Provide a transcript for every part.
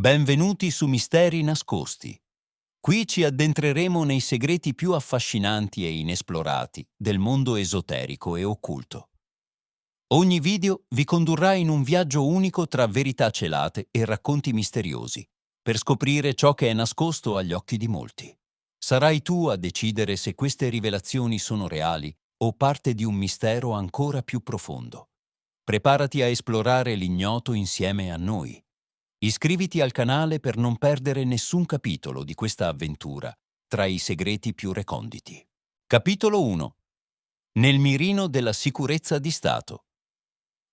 Benvenuti su Misteri nascosti. Qui ci addentreremo nei segreti più affascinanti e inesplorati del mondo esoterico e occulto. Ogni video vi condurrà in un viaggio unico tra verità celate e racconti misteriosi, per scoprire ciò che è nascosto agli occhi di molti. Sarai tu a decidere se queste rivelazioni sono reali o parte di un mistero ancora più profondo. Preparati a esplorare l'ignoto insieme a noi. Iscriviti al canale per non perdere nessun capitolo di questa avventura tra i segreti più reconditi. Capitolo 1. Nel mirino della sicurezza di Stato.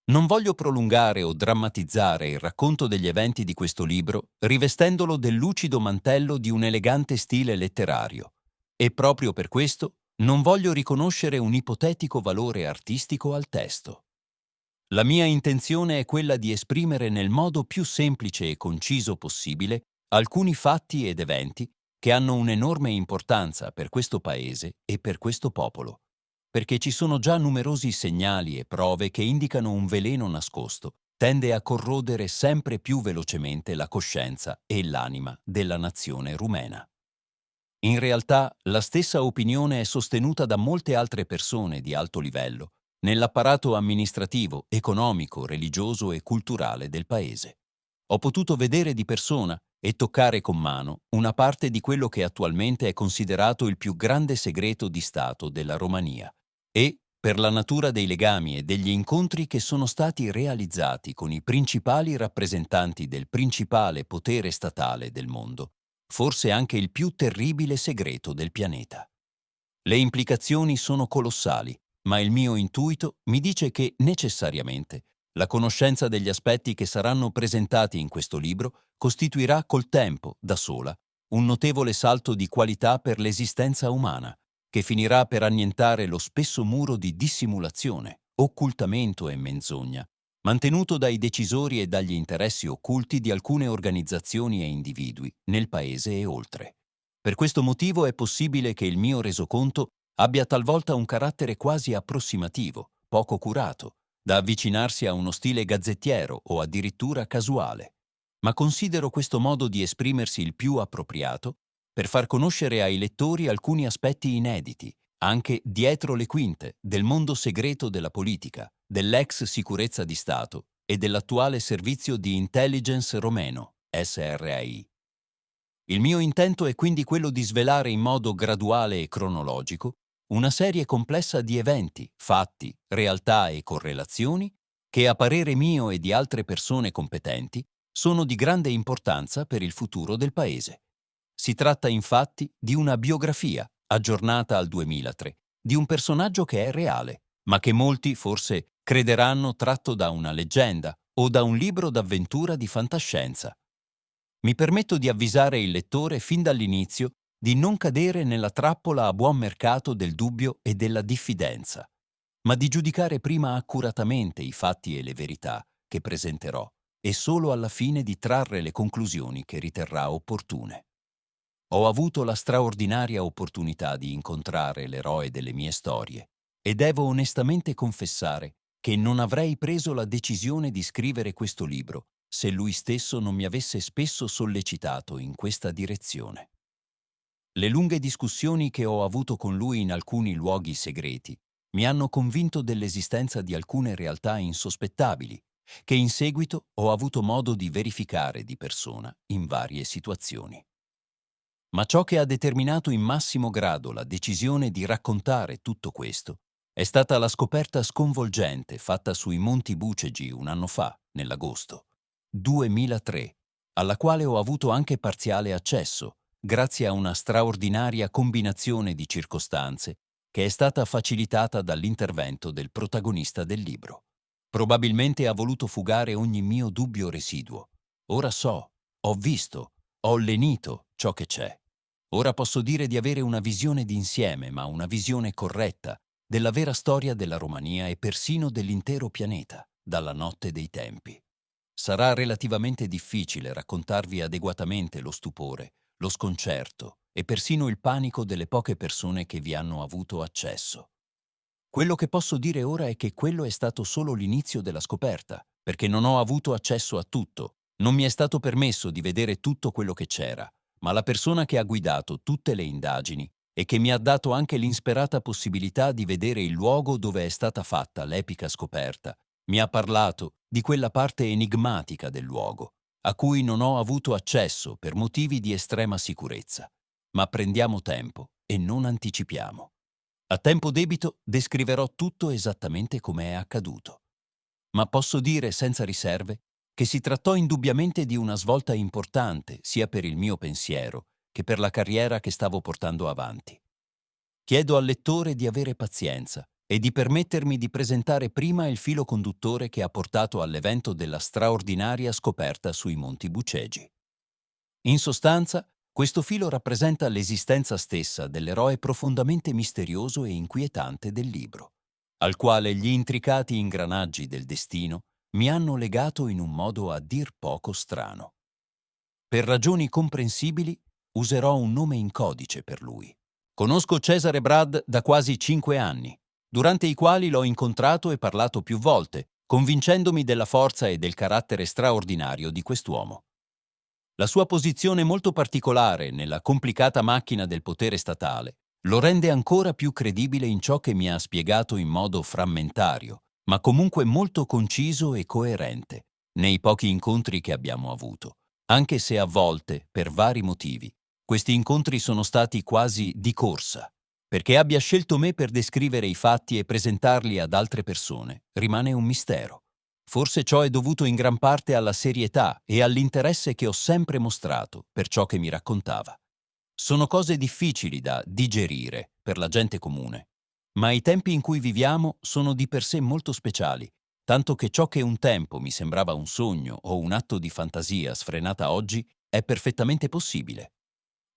Non voglio prolungare o drammatizzare il racconto degli eventi di questo libro rivestendolo del lucido mantello di un elegante stile letterario, e proprio per questo non voglio riconoscere un ipotetico valore artistico al testo. La mia intenzione è quella di esprimere nel modo più semplice e conciso possibile alcuni fatti ed eventi che hanno un'enorme importanza per questo paese e per questo popolo, perché ci sono già numerosi segnali e prove che indicano un veleno nascosto tende a corrodere sempre più velocemente la coscienza e l'anima della nazione rumena. In realtà, la stessa opinione è sostenuta da molte altre persone di alto livello nell'apparato amministrativo, economico, religioso e culturale del paese. Ho potuto vedere di persona e toccare con mano una parte di quello che attualmente è considerato il più grande segreto di Stato della Romania e, per la natura dei legami e degli incontri che sono stati realizzati con i principali rappresentanti del principale potere statale del mondo, forse anche il più terribile segreto del pianeta. Le implicazioni sono colossali, ma il mio intuito mi dice che, necessariamente, la conoscenza degli aspetti che saranno presentati in questo libro costituirà col tempo, da sola, un notevole salto di qualità per l'esistenza umana, che finirà per annientare lo spesso muro di dissimulazione, occultamento e menzogna, mantenuto dai decisori e dagli interessi occulti di alcune organizzazioni e individui nel paese e oltre. Per questo motivo è possibile che il mio resoconto abbia talvolta un carattere quasi approssimativo, poco curato, da avvicinarsi a uno stile gazzettiero o addirittura casuale. Ma considero questo modo di esprimersi il più appropriato per far conoscere ai lettori alcuni aspetti inediti, anche dietro le quinte, del mondo segreto della politica, dell'ex sicurezza di Stato e dell'attuale servizio di intelligence romeno, SRAI. Il mio intento è quindi quello di svelare in modo graduale e cronologico una serie complessa di eventi, fatti, realtà e correlazioni che, a parere mio e di altre persone competenti, sono di grande importanza per il futuro del Paese. Si tratta infatti di una biografia, aggiornata al 2003, di un personaggio che è reale, ma che molti forse crederanno tratto da una leggenda o da un libro d'avventura di fantascienza. Mi permetto di avvisare il lettore fin dall'inizio di non cadere nella trappola a buon mercato del dubbio e della diffidenza, ma di giudicare prima accuratamente i fatti e le verità che presenterò e solo alla fine di trarre le conclusioni che riterrà opportune. Ho avuto la straordinaria opportunità di incontrare l'eroe delle mie storie e devo onestamente confessare che non avrei preso la decisione di scrivere questo libro se lui stesso non mi avesse spesso sollecitato in questa direzione. Le lunghe discussioni che ho avuto con lui in alcuni luoghi segreti mi hanno convinto dell'esistenza di alcune realtà insospettabili, che in seguito ho avuto modo di verificare di persona in varie situazioni. Ma ciò che ha determinato in massimo grado la decisione di raccontare tutto questo è stata la scoperta sconvolgente fatta sui Monti Bucegi un anno fa, nell'agosto 2003, alla quale ho avuto anche parziale accesso, grazie a una straordinaria combinazione di circostanze che è stata facilitata dall'intervento del protagonista del libro. Probabilmente ha voluto fugare ogni mio dubbio residuo. Ora so, ho visto, ho lenito ciò che c'è. Ora posso dire di avere una visione d'insieme, ma una visione corretta, della vera storia della Romania e persino dell'intero pianeta, dalla notte dei tempi. Sarà relativamente difficile raccontarvi adeguatamente lo stupore, lo sconcerto e persino il panico delle poche persone che vi hanno avuto accesso. Quello che posso dire ora è che quello è stato solo l'inizio della scoperta, perché non ho avuto accesso a tutto Non mi è stato permesso di vedere tutto quello che c'era, ma la persona che ha guidato tutte le indagini e che mi ha dato anche l'insperata possibilità di vedere il luogo dove è stata fatta l'epica scoperta, mi ha parlato di quella parte enigmatica del luogo, a cui non ho avuto accesso per motivi di estrema sicurezza. Ma prendiamo tempo e non anticipiamo. A tempo debito descriverò tutto esattamente come è accaduto. Ma posso dire senza riserve che si trattò indubbiamente di una svolta importante sia per il mio pensiero che per la carriera che stavo portando avanti. Chiedo al lettore di avere pazienza e di permettermi di presentare prima il filo conduttore che ha portato all'evento della straordinaria scoperta sui Monti Bucegi. In sostanza, questo filo rappresenta l'esistenza stessa dell'eroe profondamente misterioso e inquietante del libro, al quale gli intricati ingranaggi del destino mi hanno legato in un modo a dir poco strano. Per ragioni comprensibili, userò un nome in codice per lui. Conosco Cesare Brad da quasi 5 anni, durante i quali l'ho incontrato e parlato più volte, convincendomi della forza e del carattere straordinario di quest'uomo. La sua posizione molto particolare nella complicata macchina del potere statale lo rende ancora più credibile in ciò che mi ha spiegato in modo frammentario, ma comunque molto conciso e coerente, nei pochi incontri che abbiamo avuto, anche se a volte, per vari motivi, questi incontri sono stati quasi di corsa. Perché abbia scelto me per descrivere i fatti e presentarli ad altre persone rimane un mistero. Forse ciò è dovuto in gran parte alla serietà e all'interesse che ho sempre mostrato per ciò che mi raccontava. Sono cose difficili da digerire per la gente comune, ma i tempi in cui viviamo sono di per sé molto speciali, tanto che ciò che un tempo mi sembrava un sogno o un atto di fantasia sfrenata oggi è perfettamente possibile.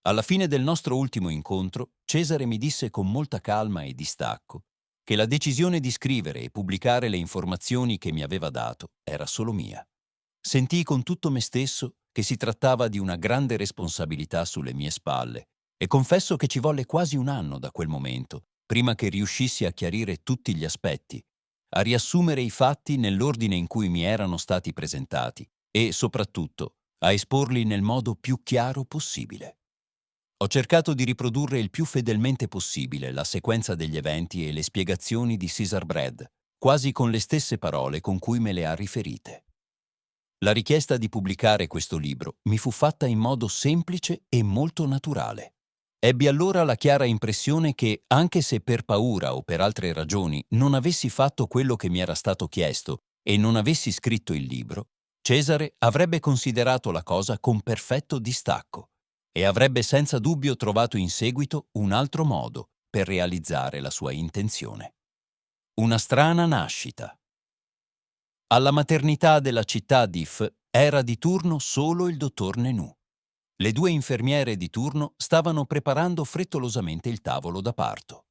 Alla fine del nostro ultimo incontro, Cesare mi disse con molta calma e distacco che la decisione di scrivere e pubblicare le informazioni che mi aveva dato era solo mia. Sentii con tutto me stesso che si trattava di una grande responsabilità sulle mie spalle e confesso che ci volle quasi un anno da quel momento, prima che riuscissi a chiarire tutti gli aspetti, a riassumere i fatti nell'ordine in cui mi erano stati presentati e, soprattutto, a esporli nel modo più chiaro possibile. Ho cercato di riprodurre il più fedelmente possibile la sequenza degli eventi e le spiegazioni di Cesar Brad, quasi con le stesse parole con cui me le ha riferite. La richiesta di pubblicare questo libro mi fu fatta in modo semplice e molto naturale. Ebbi allora la chiara impressione che, anche se per paura o per altre ragioni non avessi fatto quello che mi era stato chiesto e non avessi scritto il libro, Cesare avrebbe considerato la cosa con perfetto distacco e avrebbe senza dubbio trovato in seguito un altro modo per realizzare la sua intenzione. Una strana nascita. Alla maternità della città d'If era di turno solo il dottor Nenù. Le 2 infermiere di turno stavano preparando frettolosamente il tavolo da parto.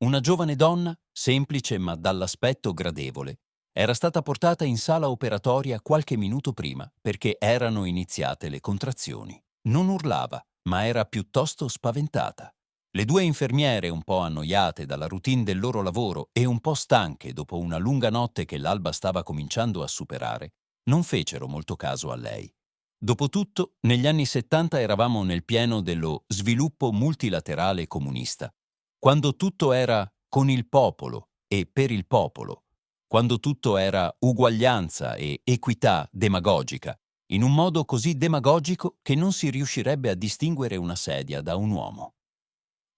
Una giovane donna, semplice ma dall'aspetto gradevole, era stata portata in sala operatoria qualche minuto prima perché erano iniziate le contrazioni. Non urlava, ma era piuttosto spaventata. Le 2 infermiere, un po' annoiate dalla routine del loro lavoro e un po' stanche dopo una lunga notte che l'alba stava cominciando a superare, non fecero molto caso a lei. Dopotutto, negli anni 70 eravamo nel pieno dello sviluppo multilaterale comunista, quando tutto era con il popolo e per il popolo, quando tutto era uguaglianza e equità demagogica, in un modo così demagogico che non si riuscirebbe a distinguere una sedia da un uomo.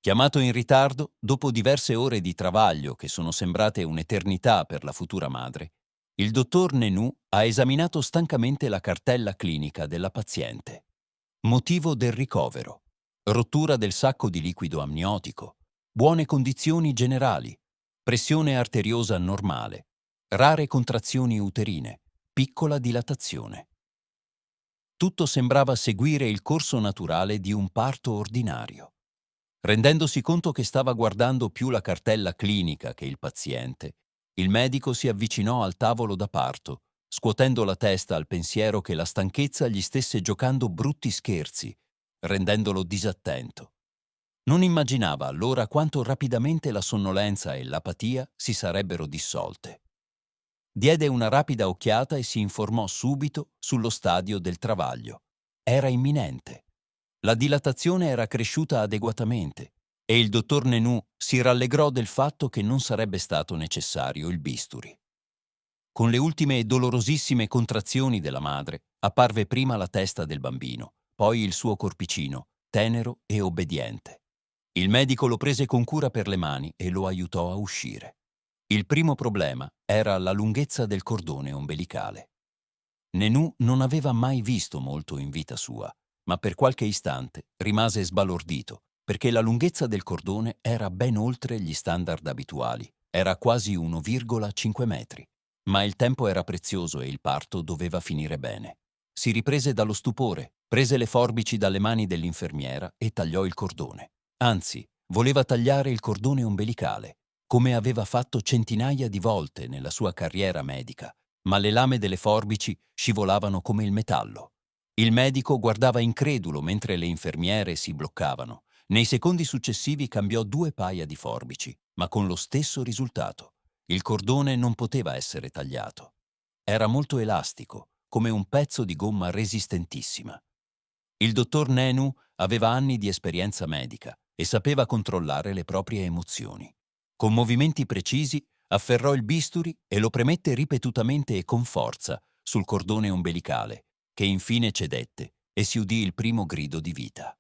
Chiamato in ritardo, dopo diverse ore di travaglio che sono sembrate un'eternità per la futura madre, il dottor Nenù ha esaminato stancamente la cartella clinica della paziente. Motivo del ricovero: rottura del sacco di liquido amniotico, buone condizioni generali, pressione arteriosa normale, rare contrazioni uterine, piccola dilatazione. Tutto sembrava seguire il corso naturale di un parto ordinario. Rendendosi conto che stava guardando più la cartella clinica che il paziente, il medico si avvicinò al tavolo da parto, scuotendo la testa al pensiero che la stanchezza gli stesse giocando brutti scherzi, rendendolo disattento. Non immaginava allora quanto rapidamente la sonnolenza e l'apatia si sarebbero dissolte. Diede una rapida occhiata e si informò subito sullo stadio del travaglio. Era imminente. La dilatazione era cresciuta adeguatamente e il dottor Nenù si rallegrò del fatto che non sarebbe stato necessario il bisturi. Con le ultime dolorosissime contrazioni della madre, apparve prima la testa del bambino, poi il suo corpicino, tenero e obbediente. Il medico lo prese con cura per le mani e lo aiutò a uscire. Il primo problema era la lunghezza del cordone ombelicale. Nenù non aveva mai visto molto in vita sua, ma per qualche istante rimase sbalordito, perché la lunghezza del cordone era ben oltre gli standard abituali, era quasi 1,5 metri. Ma il tempo era prezioso e il parto doveva finire bene. Si riprese dallo stupore, prese le forbici dalle mani dell'infermiera e tagliò il cordone. Anzi, voleva tagliare il cordone ombelicale, come aveva fatto centinaia di volte nella sua carriera medica, ma le lame delle forbici scivolavano come il metallo. Il medico guardava incredulo mentre le infermiere si bloccavano. Nei secondi successivi cambiò 2 paia di forbici, ma con lo stesso risultato. Il cordone non poteva essere tagliato. Era molto elastico, come un pezzo di gomma resistentissima. Il dottor Nenu aveva anni di esperienza medica e sapeva controllare le proprie emozioni. Con movimenti precisi afferrò il bisturi e lo premette ripetutamente e con forza sul cordone ombelicale, che infine cedette e si udì il primo grido di vita.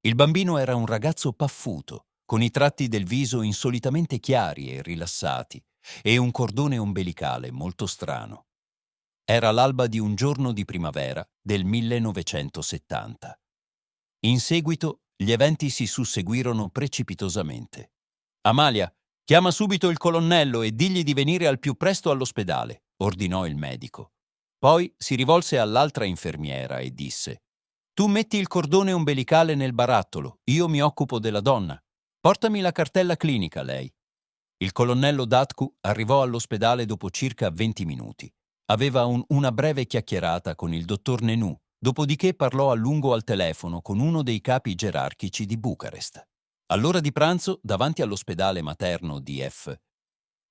Il bambino era un ragazzo paffuto, con i tratti del viso insolitamente chiari e rilassati, e un cordone ombelicale molto strano. Era l'alba di un giorno di primavera del 1970. In seguito gli eventi si susseguirono precipitosamente. «Amalia, chiama subito il colonnello e digli di venire al più presto all'ospedale», ordinò il medico. Poi si rivolse all'altra infermiera e disse: «Tu metti il cordone ombelicale nel barattolo, io mi occupo della donna. Portami la cartella clinica, lei». Il colonnello Datku arrivò all'ospedale dopo circa 20 minuti. Aveva una breve chiacchierata con il dottor Nenù, dopodiché parlò a lungo al telefono con uno dei capi gerarchici di Bucarest. All'ora di pranzo, davanti all'ospedale materno di F,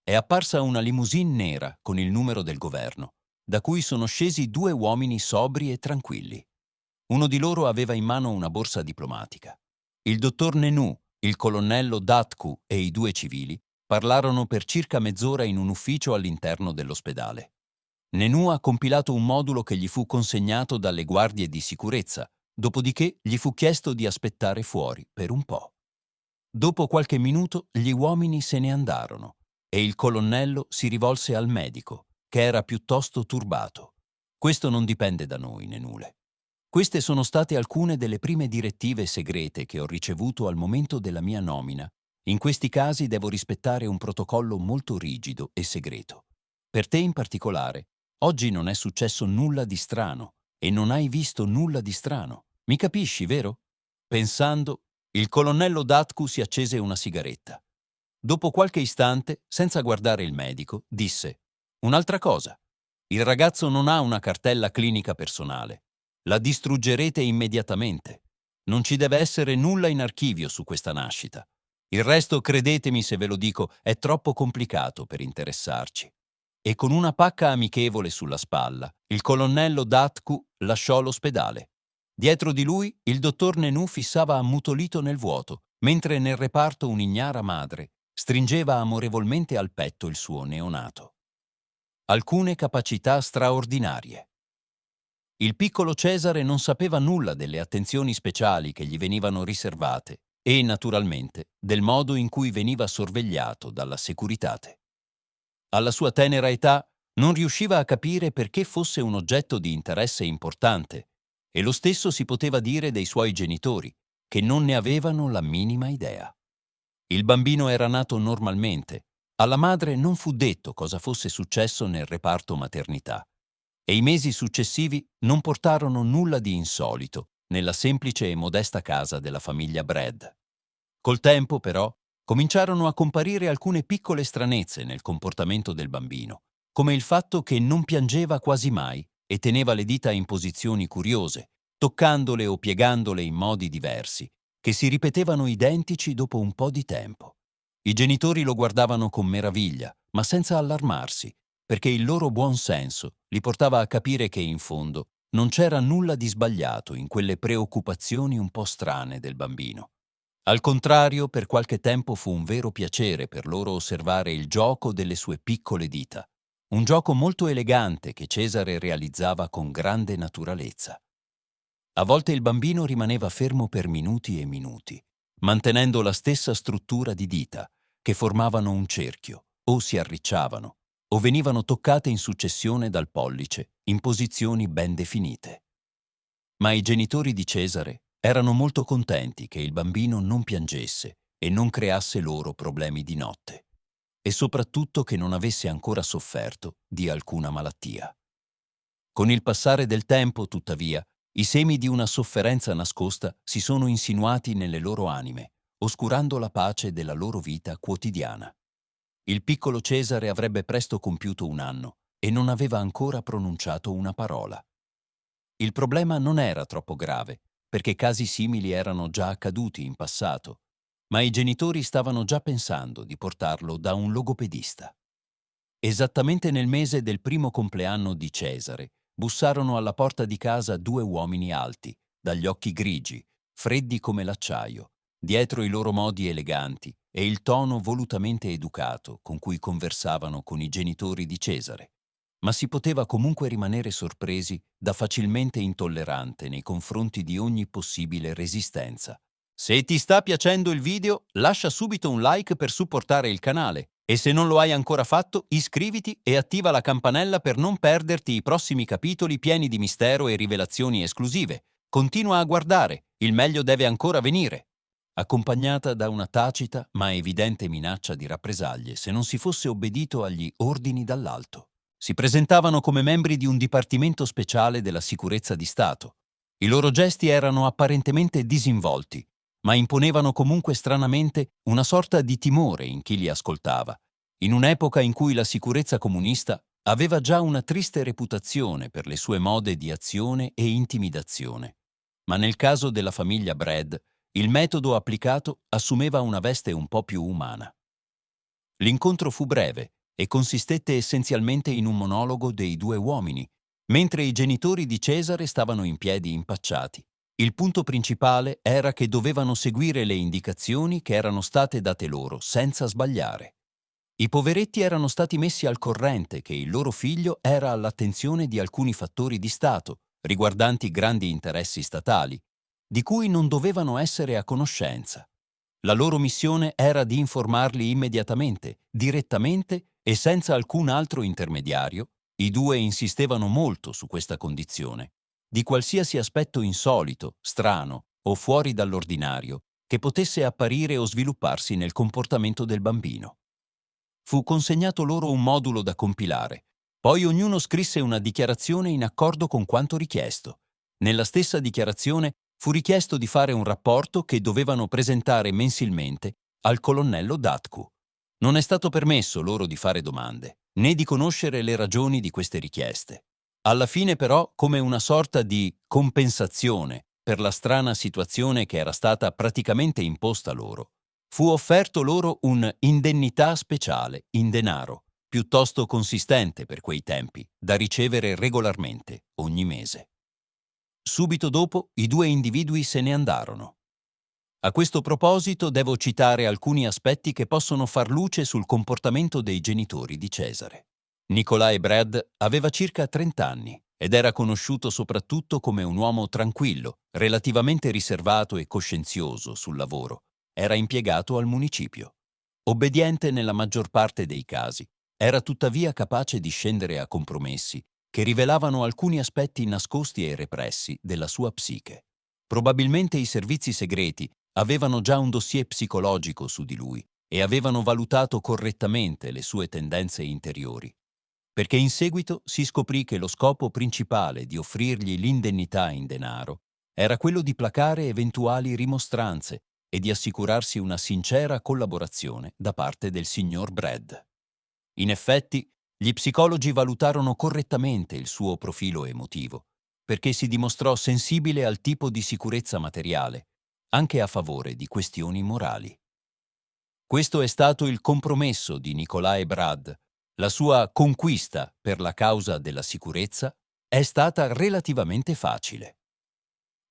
è apparsa una limousine nera con il numero del governo, da cui sono scesi due uomini sobri e tranquilli. Uno di loro aveva in mano una borsa diplomatica. Il dottor Nenù, il colonnello Datku e i due civili parlarono per circa mezz'ora in un ufficio all'interno dell'ospedale. Nenù ha compilato un modulo che gli fu consegnato dalle guardie di sicurezza, dopodiché gli fu chiesto di aspettare fuori per un po'. Dopo qualche minuto gli uomini se ne andarono e il colonnello si rivolse al medico, che era piuttosto turbato. «Questo non dipende da noi, Nenule. Queste sono state alcune delle prime direttive segrete che ho ricevuto al momento della mia nomina. In questi casi devo rispettare un protocollo molto rigido e segreto. Per te in particolare, oggi non è successo nulla di strano e non hai visto nulla di strano. Mi capisci, vero?» Pensando, il colonnello Datku si accese una sigaretta. Dopo qualche istante, senza guardare il medico, disse: «Un'altra cosa. Il ragazzo non ha una cartella clinica personale. La distruggerete immediatamente. Non ci deve essere nulla in archivio su questa nascita. Il resto, credetemi se ve lo dico, è troppo complicato per interessarci». E con una pacca amichevole sulla spalla, il colonnello Datku lasciò l'ospedale. Dietro di lui il dottor Nenù fissava ammutolito nel vuoto, mentre nel reparto un'ignara madre stringeva amorevolmente al petto il suo neonato. Alcune capacità straordinarie. Il piccolo Cesare non sapeva nulla delle attenzioni speciali che gli venivano riservate e, naturalmente, del modo in cui veniva sorvegliato dalla Securitate. Alla sua tenera età non riusciva a capire perché fosse un oggetto di interesse importante, e lo stesso si poteva dire dei suoi genitori, che non ne avevano la minima idea. Il bambino era nato normalmente. Alla madre non fu detto cosa fosse successo nel reparto maternità, e i mesi successivi non portarono nulla di insolito nella semplice e modesta casa della famiglia Brad. Col tempo, però, cominciarono a comparire alcune piccole stranezze nel comportamento del bambino, come il fatto che non piangeva quasi mai e teneva le dita in posizioni curiose, toccandole o piegandole in modi diversi, che si ripetevano identici dopo un po' di tempo. I genitori lo guardavano con meraviglia, ma senza allarmarsi, perché il loro buon senso li portava a capire che, in fondo, non c'era nulla di sbagliato in quelle preoccupazioni un po' strane del bambino. Al contrario, per qualche tempo fu un vero piacere per loro osservare il gioco delle sue piccole dita, un gioco molto elegante che Cesare realizzava con grande naturalezza. A volte il bambino rimaneva fermo per minuti e minuti, mantenendo la stessa struttura di dita, che formavano un cerchio, o si arricciavano, o venivano toccate in successione dal pollice, in posizioni ben definite. Ma i genitori di Cesare erano molto contenti che il bambino non piangesse e non creasse loro problemi di notte, e soprattutto che non avesse ancora sofferto di alcuna malattia. Con il passare del tempo, tuttavia, i semi di una sofferenza nascosta si sono insinuati nelle loro anime, oscurando la pace della loro vita quotidiana. Il piccolo Cesare avrebbe presto compiuto 1 anno e non aveva ancora pronunciato una parola. Il problema non era troppo grave, perché casi simili erano già accaduti in passato, ma i genitori stavano già pensando di portarlo da un logopedista. Esattamente nel mese del primo compleanno di Cesare, bussarono alla porta di casa 2 uomini alti, dagli occhi grigi, freddi come l'acciaio, dietro i loro modi eleganti e il tono volutamente educato con cui conversavano con i genitori di Cesare. Ma si poteva comunque rimanere sorpresi da facilmente intollerante nei confronti di ogni possibile resistenza, Se ti sta piacendo il video, lascia subito un like per supportare il canale e se non lo hai ancora fatto, iscriviti e attiva la campanella per non perderti i prossimi capitoli pieni di mistero e rivelazioni esclusive. Continua a guardare, il meglio deve ancora venire. Accompagnata da una tacita ma evidente minaccia di rappresaglie se non si fosse obbedito agli ordini dall'alto. Si presentavano come membri di un dipartimento speciale della sicurezza di Stato. I loro gesti erano apparentemente disinvolti, ma imponevano comunque stranamente una sorta di timore in chi li ascoltava, in un'epoca in cui la sicurezza comunista aveva già una triste reputazione per le sue mode di azione e intimidazione. Ma nel caso della famiglia Brad, il metodo applicato assumeva una veste un po' più umana. L'incontro fu breve e consistette essenzialmente in un monologo dei due uomini, mentre i genitori di Cesare stavano in piedi impacciati. Il punto principale era che dovevano seguire le indicazioni che erano state date loro senza sbagliare. I poveretti erano stati messi al corrente che il loro figlio era all'attenzione di alcuni fattori di Stato, riguardanti grandi interessi statali, di cui non dovevano essere a conoscenza. La loro missione era di informarli immediatamente, direttamente e senza alcun altro intermediario. I due insistevano molto su questa condizione, di qualsiasi aspetto insolito, strano o fuori dall'ordinario che potesse apparire o svilupparsi nel comportamento del bambino. Fu consegnato loro un modulo da compilare, poi ognuno scrisse una dichiarazione in accordo con quanto richiesto. Nella stessa dichiarazione fu richiesto di fare un rapporto che dovevano presentare mensilmente al colonnello Datku. Non è stato permesso loro di fare domande, né di conoscere le ragioni di queste richieste. Alla fine però, come una sorta di compensazione per la strana situazione che era stata praticamente imposta loro, fu offerto loro un'indennità speciale in denaro, piuttosto consistente per quei tempi, da ricevere regolarmente ogni mese. Subito dopo i due individui se ne andarono. A questo proposito devo citare alcuni aspetti che possono far luce sul comportamento dei genitori di Cesare. Nicolai Brad aveva circa 30 anni ed era conosciuto soprattutto come un uomo tranquillo, relativamente riservato e coscienzioso sul lavoro. Era impiegato al municipio. Obbediente nella maggior parte dei casi, era tuttavia capace di scendere a compromessi che rivelavano alcuni aspetti nascosti e repressi della sua psiche. Probabilmente i servizi segreti avevano già un dossier psicologico su di lui e avevano valutato correttamente le sue tendenze interiori, perché in seguito si scoprì che lo scopo principale di offrirgli l'indennità in denaro era quello di placare eventuali rimostranze e di assicurarsi una sincera collaborazione da parte del signor Brad. In effetti, gli psicologi valutarono correttamente il suo profilo emotivo, perché si dimostrò sensibile al tipo di sicurezza materiale, anche a favore di questioni morali. Questo è stato il compromesso di Nicolai Brad. La sua conquista per la causa della sicurezza è stata relativamente facile.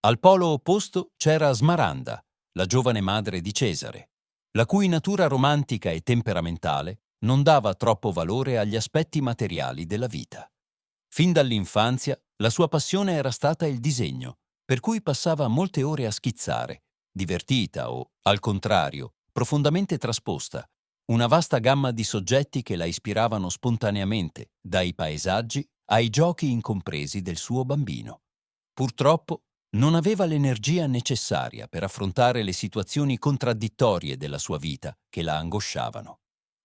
Al polo opposto c'era Smaranda, la giovane madre di Cesare, la cui natura romantica e temperamentale non dava troppo valore agli aspetti materiali della vita. Fin dall'infanzia la sua passione era stata il disegno, per cui passava molte ore a schizzare, divertita o, al contrario, profondamente trasposta, una vasta gamma di soggetti che la ispiravano spontaneamente, dai paesaggi ai giochi incompresi del suo bambino. Purtroppo non aveva l'energia necessaria per affrontare le situazioni contraddittorie della sua vita che la angosciavano.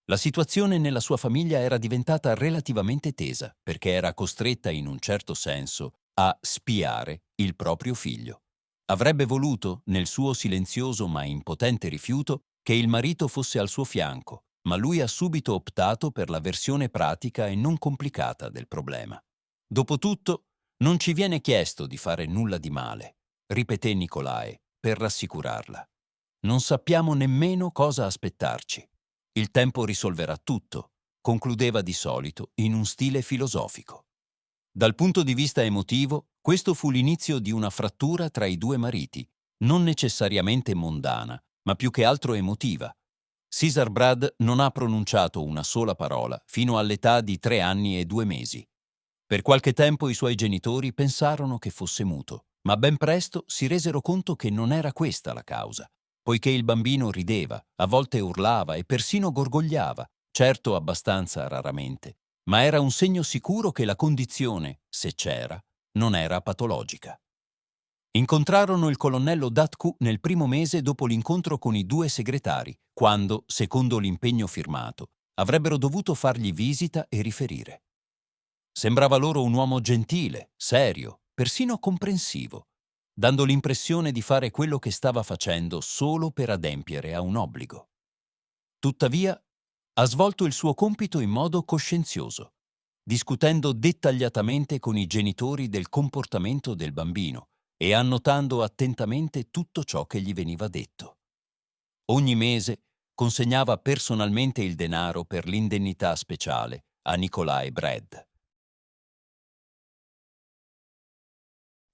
La situazione nella sua famiglia era diventata relativamente tesa perché era costretta in un certo senso a spiare il proprio figlio. Avrebbe voluto, nel suo silenzioso ma impotente rifiuto, che il marito fosse al suo fianco, ma lui ha subito optato per la versione pratica e non complicata del problema. Dopotutto, non ci viene chiesto di fare nulla di male, ripeté Nicolae per rassicurarla. Non sappiamo nemmeno cosa aspettarci. Il tempo risolverà tutto, concludeva di solito in un stile filosofico. Dal punto di vista emotivo, questo fu l'inizio di una frattura tra i due mariti, non necessariamente mondana, ma più che altro emotiva. Cesar Brad non ha pronunciato una sola parola fino all'età di 3 anni e 2 mesi. Per qualche tempo i suoi genitori pensarono che fosse muto, ma ben presto si resero conto che non era questa la causa. poiché il bambino rideva, a volte urlava e persino gorgogliava, certo abbastanza raramente, ma era un segno sicuro che la condizione, se c'era, non era patologica. Incontrarono il colonnello Datku nel primo mese dopo l'incontro con i due segretari, quando, secondo l'impegno firmato, avrebbero dovuto fargli visita e riferire. Sembrava loro un uomo gentile, serio, persino comprensivo, dando l'impressione di fare quello che stava facendo solo per adempiere a un obbligo. Tuttavia, ha svolto il suo compito in modo coscienzioso, discutendo dettagliatamente con i genitori del comportamento del bambino e annotando attentamente tutto ciò che gli veniva detto. Ogni mese consegnava personalmente il denaro per l'indennità speciale a Nikolai Brad.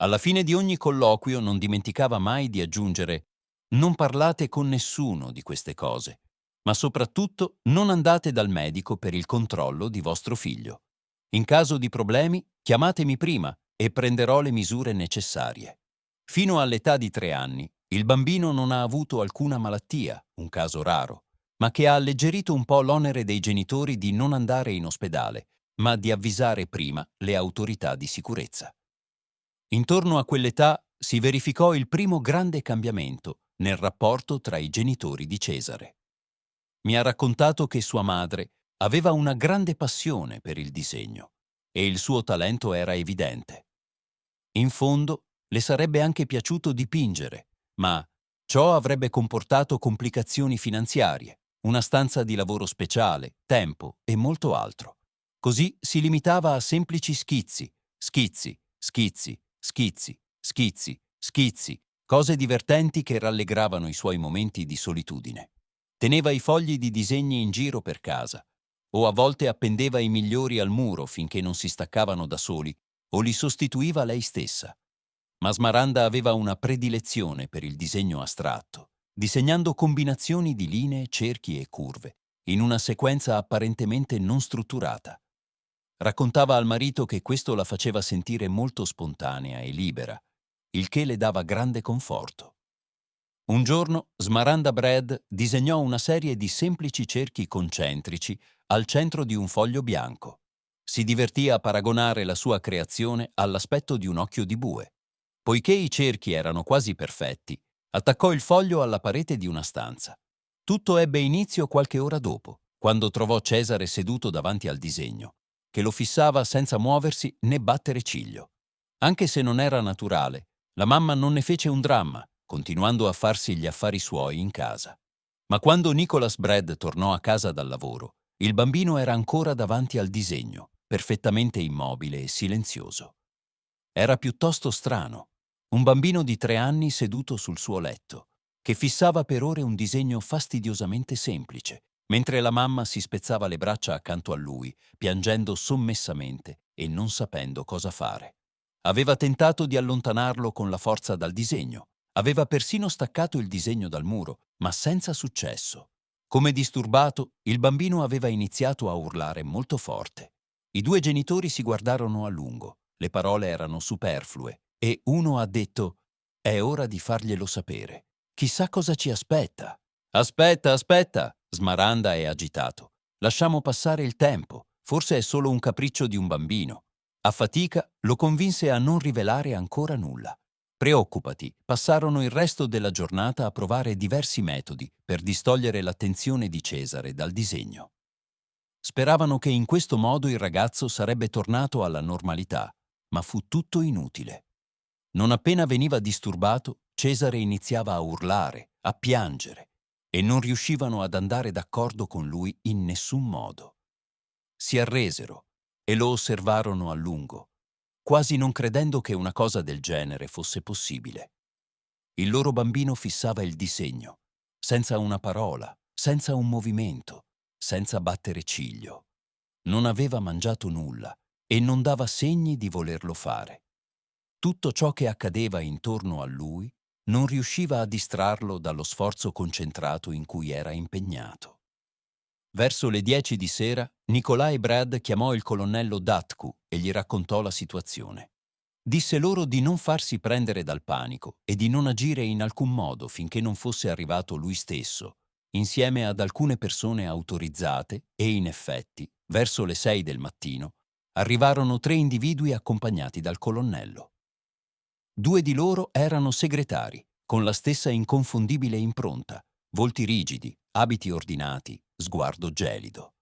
Alla fine di ogni colloquio non dimenticava mai di aggiungere: non parlate con nessuno di queste cose, ma soprattutto non andate dal medico per il controllo di vostro figlio. In caso di problemi, chiamatemi prima e prenderò le misure necessarie. Fino all'età di 3 anni, il bambino non ha avuto alcuna malattia, un caso raro, ma che ha alleggerito un po' l'onere dei genitori di non andare in ospedale, ma di avvisare prima le autorità di sicurezza. Intorno a quell'età si verificò il primo grande cambiamento nel rapporto tra i genitori di Cesare. Mi ha raccontato che sua madre aveva una grande passione per il disegno e il suo talento era evidente. In fondo, le sarebbe anche piaciuto dipingere, ma ciò avrebbe comportato complicazioni finanziarie, una stanza di lavoro speciale, tempo e molto altro. Così si limitava a semplici schizzi, schizzi, schizzi, schizzi, schizzi, schizzi, cose divertenti che rallegravano i suoi momenti di solitudine. Teneva i fogli di disegni in giro per casa, o a volte appendeva i migliori al muro finché non si staccavano da soli, o li sostituiva lei stessa. Ma Smaranda aveva una predilezione per il disegno astratto, disegnando combinazioni di linee, cerchi e curve, in una sequenza apparentemente non strutturata. Raccontava al marito che questo la faceva sentire molto spontanea e libera, il che le dava grande conforto. Un giorno Smaranda Brad disegnò una serie di semplici cerchi concentrici al centro di un foglio bianco. Si divertì a paragonare la sua creazione all'aspetto di un occhio di bue. Poiché i cerchi erano quasi perfetti, attaccò il foglio alla parete di una stanza. Tutto ebbe inizio qualche ora dopo, quando trovò Cesare seduto davanti al disegno, che lo fissava senza muoversi né battere ciglio. Anche se non era naturale, la mamma non ne fece un dramma, continuando a farsi gli affari suoi in casa. Ma quando Nicholas Brad tornò a casa dal lavoro, il bambino era ancora davanti al disegno, perfettamente immobile e silenzioso. Era piuttosto strano, un bambino di 3 anni seduto sul suo letto, che fissava per ore un disegno fastidiosamente semplice, mentre la mamma si spezzava le braccia accanto a lui, piangendo sommessamente e non sapendo cosa fare. Aveva tentato di allontanarlo con la forza dal disegno, aveva persino staccato il disegno dal muro, ma senza successo. Come disturbato, il bambino aveva iniziato a urlare molto forte. I due genitori si guardarono a lungo, le parole erano superflue, e uno ha detto: «È ora di farglielo sapere. Chissà cosa ci aspetta». «Aspetta, aspetta!» Smaranda è agitato. «Lasciamo passare il tempo, forse è solo un capriccio di un bambino». A fatica lo convinse a non rivelare ancora nulla. Preoccupati, passarono il resto della giornata a provare diversi metodi per distogliere l'attenzione di Cesare dal disegno. Speravano che in questo modo il ragazzo sarebbe tornato alla normalità, ma fu tutto inutile. Non appena veniva disturbato, Cesare iniziava a urlare, a piangere, e non riuscivano ad andare d'accordo con lui in nessun modo. Si arresero e lo osservarono a lungo, quasi non credendo che una cosa del genere fosse possibile. Il loro bambino fissava il disegno, senza una parola, senza un movimento, senza battere ciglio. Non aveva mangiato nulla e non dava segni di volerlo fare. Tutto ciò che accadeva intorno a lui non riusciva a distrarlo dallo sforzo concentrato in cui era impegnato. Verso le 10 di sera, Nikolai Brad chiamò il colonnello Datku e gli raccontò la situazione. disse loro di non farsi prendere dal panico e di non agire in alcun modo finché non fosse arrivato lui stesso, insieme ad alcune persone autorizzate e, in effetti, verso le 6 del mattino, arrivarono 3 individui accompagnati dal colonnello. 2 di loro erano segretari, con la stessa inconfondibile impronta, volti rigidi, abiti ordinati, sguardo gelido.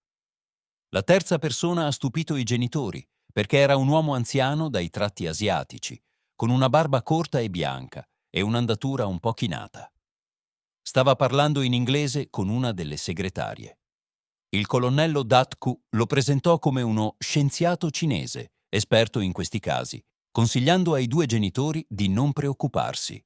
La terza persona ha stupito i genitori, perché era un uomo anziano dai tratti asiatici, con una barba corta e bianca e un'andatura un po' chinata. Stava parlando in inglese con una delle segretarie. Il colonnello Datku lo presentò come uno scienziato cinese, esperto in questi casi, consigliando ai 2 genitori di non preoccuparsi.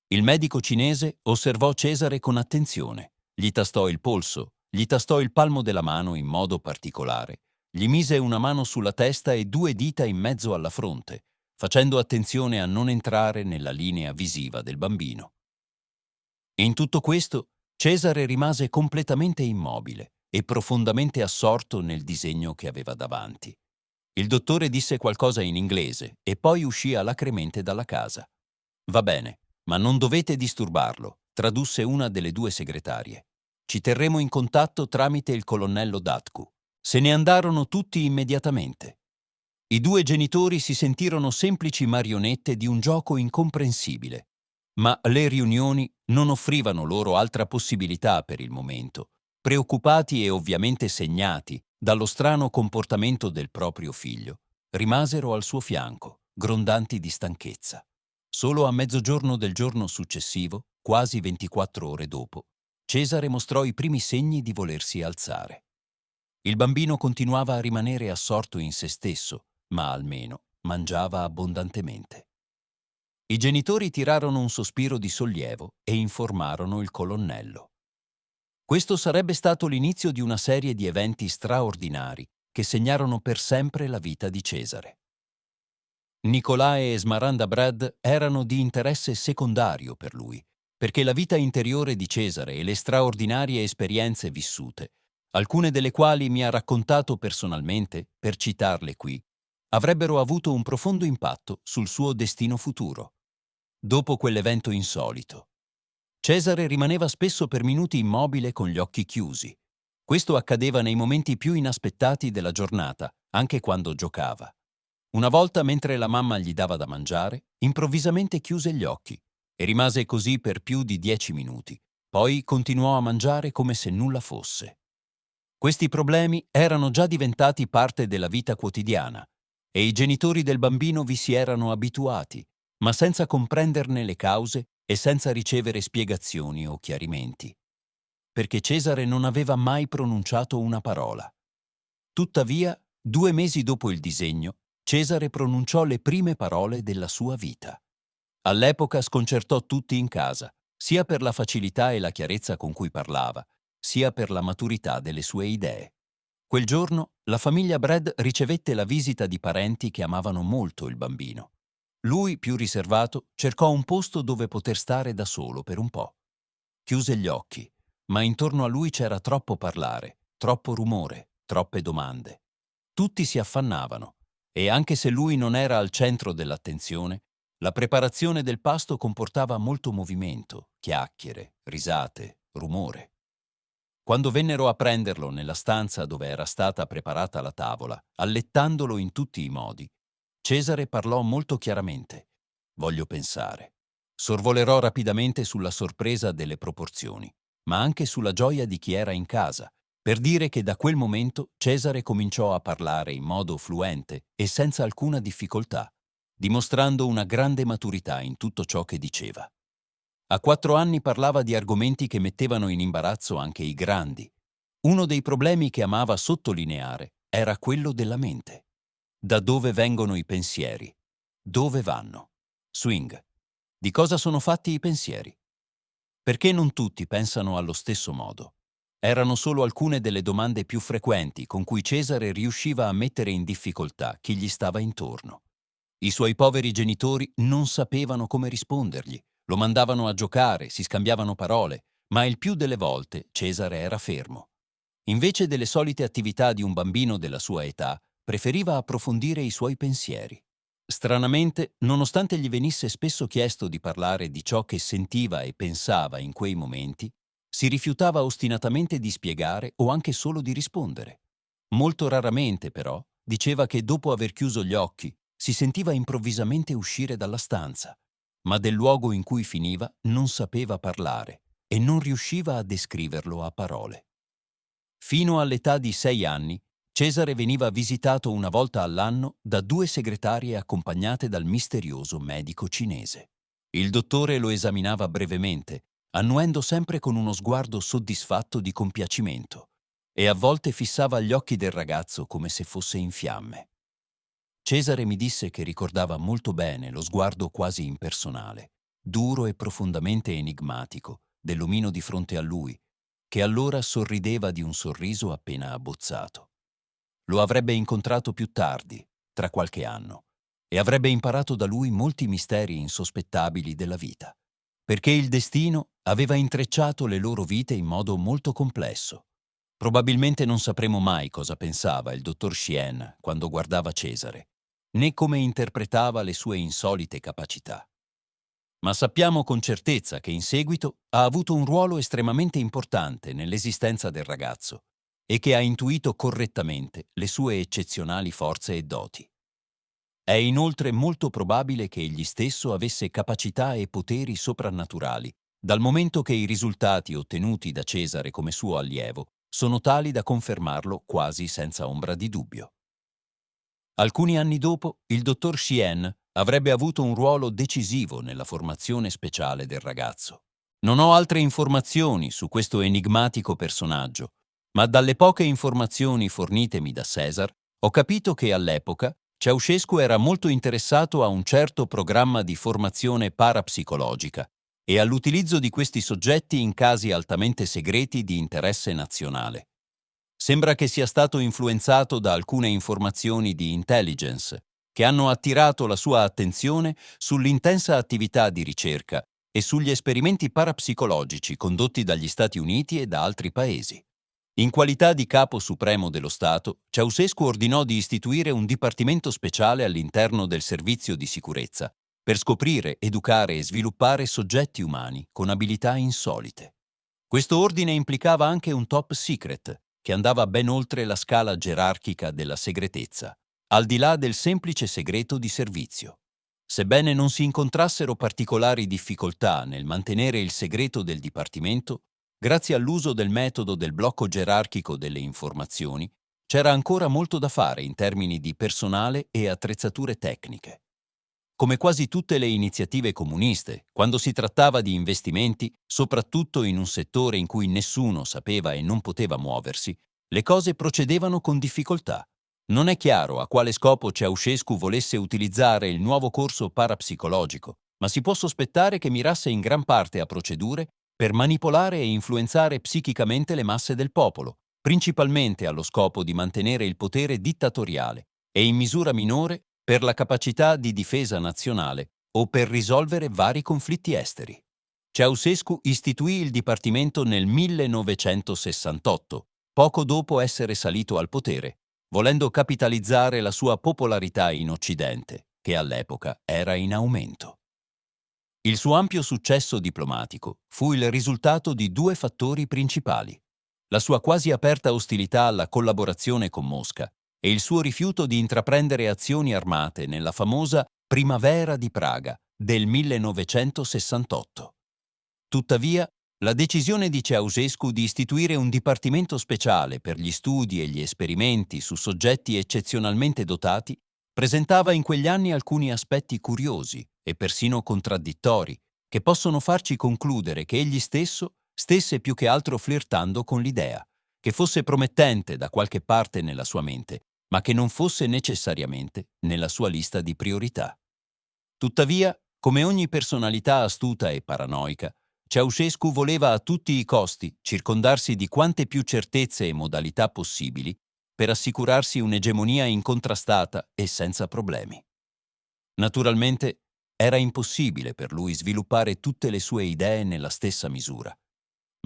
Il medico cinese osservò Cesare con attenzione, gli tastò il polso, gli tastò il palmo della mano in modo particolare, gli mise una mano sulla testa e 2 dita in mezzo alla fronte, facendo attenzione a non entrare nella linea visiva del bambino. In tutto questo, Cesare rimase completamente immobile e profondamente assorto nel disegno che aveva davanti. Il dottore disse qualcosa in inglese e poi uscì alacremente dalla casa. «Va bene, ma non dovete disturbarlo», tradusse una delle 2 segretarie. «Ci terremo in contatto tramite il colonnello Datku». Se ne andarono tutti immediatamente. I 2 genitori si sentirono semplici marionette di un gioco incomprensibile, ma le riunioni non offrivano loro altra possibilità per il momento, preoccupati e ovviamente segnati dallo strano comportamento del proprio figlio. Rimasero al suo fianco, grondanti di stanchezza. Solo a mezzogiorno del giorno successivo, quasi 24 ore dopo, Cesare mostrò i primi segni di volersi alzare. Il bambino continuava a rimanere assorto in se stesso, ma almeno mangiava abbondantemente. I genitori tirarono un sospiro di sollievo e informarono il colonnello. Questo sarebbe stato l'inizio di una serie di eventi straordinari che segnarono per sempre la vita di Cesare. Nicolae e Smaranda Brad erano di interesse secondario per lui, perché la vita interiore di Cesare e le straordinarie esperienze vissute, alcune delle quali mi ha raccontato personalmente, per citarle qui, avrebbero avuto un profondo impatto sul suo destino futuro. Dopo quell'evento insolito, Cesare rimaneva spesso per minuti immobile con gli occhi chiusi. Questo accadeva nei momenti più inaspettati della giornata, anche quando giocava. Una volta, mentre la mamma gli dava da mangiare, improvvisamente chiuse gli occhi e rimase così per più di 10 minuti. Poi continuò a mangiare come se nulla fosse. Questi problemi erano già diventati parte della vita quotidiana e i genitori del bambino vi si erano abituati, ma senza comprenderne le cause e senza ricevere spiegazioni o chiarimenti. Perché Cesare non aveva mai pronunciato una parola. Tuttavia, 2 mesi dopo il disegno, Cesare pronunciò le prime parole della sua vita. All'epoca sconcertò tutti in casa, sia per la facilità e la chiarezza con cui parlava, sia per la maturità delle sue idee. Quel giorno la famiglia Brad ricevette la visita di parenti che amavano molto il bambino. Lui, più riservato, cercò un posto dove poter stare da solo per un po'. Chiuse gli occhi, ma intorno a lui c'era troppo parlare, troppo rumore, troppe domande. Tutti si affannavano e anche se lui non era al centro dell'attenzione, la preparazione del pasto comportava molto movimento, chiacchiere, risate, rumore. Quando vennero a prenderlo nella stanza dove era stata preparata la tavola, allettandolo in tutti i modi, Cesare parlò molto chiaramente. «Voglio pensare». Sorvolerò rapidamente sulla sorpresa delle proporzioni, ma anche sulla gioia di chi era in casa, per dire che da quel momento Cesare cominciò a parlare in modo fluente e senza alcuna difficoltà, dimostrando una grande maturità in tutto ciò che diceva. A 4 anni parlava di argomenti che mettevano in imbarazzo anche i grandi. Uno dei problemi che amava sottolineare era quello della mente. Da dove vengono i pensieri? Dove vanno? Swing. Di cosa sono fatti i pensieri? Perché non tutti pensano allo stesso modo? Erano solo alcune delle domande più frequenti con cui Cesare riusciva a mettere in difficoltà chi gli stava intorno. I suoi poveri genitori non sapevano come rispondergli, lo mandavano a giocare, si scambiavano parole, ma il più delle volte Cesare era fermo. Invece delle solite attività di un bambino della sua età, preferiva approfondire i suoi pensieri. Stranamente, nonostante gli venisse spesso chiesto di parlare di ciò che sentiva e pensava in quei momenti, si rifiutava ostinatamente di spiegare o anche solo di rispondere. Molto raramente, però, diceva che dopo aver chiuso gli occhi si sentiva improvvisamente uscire dalla stanza, ma del luogo in cui finiva non sapeva parlare e non riusciva a descriverlo a parole. Fino all'età di 6 anni, Cesare veniva visitato una volta all'anno da 2 segretarie accompagnate dal misterioso medico cinese. Il dottore lo esaminava brevemente, annuendo sempre con uno sguardo soddisfatto di compiacimento, e a volte fissava gli occhi del ragazzo come se fosse in fiamme. Cesare mi disse che ricordava molto bene lo sguardo quasi impersonale, duro e profondamente enigmatico, dell'omino di fronte a lui, che allora sorrideva di un sorriso appena abbozzato. Lo avrebbe incontrato più tardi, tra qualche anno, e avrebbe imparato da lui molti misteri insospettabili della vita, perché il destino aveva intrecciato le loro vite in modo molto complesso. Probabilmente non sapremo mai cosa pensava il dottor Chien quando guardava Cesare, né come interpretava le sue insolite capacità. Ma sappiamo con certezza che in seguito ha avuto un ruolo estremamente importante nell'esistenza del ragazzo e che ha intuito correttamente le sue eccezionali forze e doti. È inoltre molto probabile che egli stesso avesse capacità e poteri soprannaturali, dal momento che i risultati ottenuti da Cesare come suo allievo sono tali da confermarlo quasi senza ombra di dubbio. Alcuni anni dopo, il dottor Chien avrebbe avuto un ruolo decisivo nella formazione speciale del ragazzo. Non ho altre informazioni su questo enigmatico personaggio, ma dalle poche informazioni fornitemi da César ho capito che all'epoca Ceausescu era molto interessato a un certo programma di formazione parapsicologica e all'utilizzo di questi soggetti in casi altamente segreti di interesse nazionale. Sembra che sia stato influenzato da alcune informazioni di intelligence che hanno attirato la sua attenzione sull'intensa attività di ricerca e sugli esperimenti parapsicologici condotti dagli Stati Uniti e da altri paesi. In qualità di capo supremo dello Stato, Ceausescu ordinò di istituire un dipartimento speciale all'interno del servizio di sicurezza per scoprire, educare e sviluppare soggetti umani con abilità insolite. Questo ordine implicava anche un top secret che andava ben oltre la scala gerarchica della segretezza, al di là del semplice segreto di servizio. Sebbene non si incontrassero particolari difficoltà nel mantenere il segreto del Dipartimento, grazie all'uso del metodo del blocco gerarchico delle informazioni, c'era ancora molto da fare in termini di personale e attrezzature tecniche. Come quasi tutte le iniziative comuniste, quando si trattava di investimenti, soprattutto in un settore in cui nessuno sapeva e non poteva muoversi, le cose procedevano con difficoltà. Non è chiaro a quale scopo Ceausescu volesse utilizzare il nuovo corso parapsicologico, ma si può sospettare che mirasse in gran parte a procedure per manipolare e influenzare psichicamente le masse del popolo, principalmente allo scopo di mantenere il potere dittatoriale e in misura minore per la capacità di difesa nazionale o per risolvere vari conflitti esteri. Ceausescu istituì il Dipartimento nel 1968, poco dopo essere salito al potere, volendo capitalizzare la sua popolarità in Occidente, che all'epoca era in aumento. Il suo ampio successo diplomatico fu il risultato di 2 fattori principali: la sua quasi aperta ostilità alla collaborazione con Mosca e il suo rifiuto di intraprendere azioni armate nella famosa Primavera di Praga del 1968. Tuttavia, la decisione di Ceausescu di istituire un dipartimento speciale per gli studi e gli esperimenti su soggetti eccezionalmente dotati presentava in quegli anni alcuni aspetti curiosi e persino contraddittori che possono farci concludere che egli stesso stesse più che altro flirtando con l'idea, che fosse promettente da qualche parte nella sua mente, ma che non fosse necessariamente nella sua lista di priorità. Tuttavia, come ogni personalità astuta e paranoica, Ceausescu voleva a tutti i costi circondarsi di quante più certezze e modalità possibili per assicurarsi un'egemonia incontrastata e senza problemi. Naturalmente, era impossibile per lui sviluppare tutte le sue idee nella stessa misura,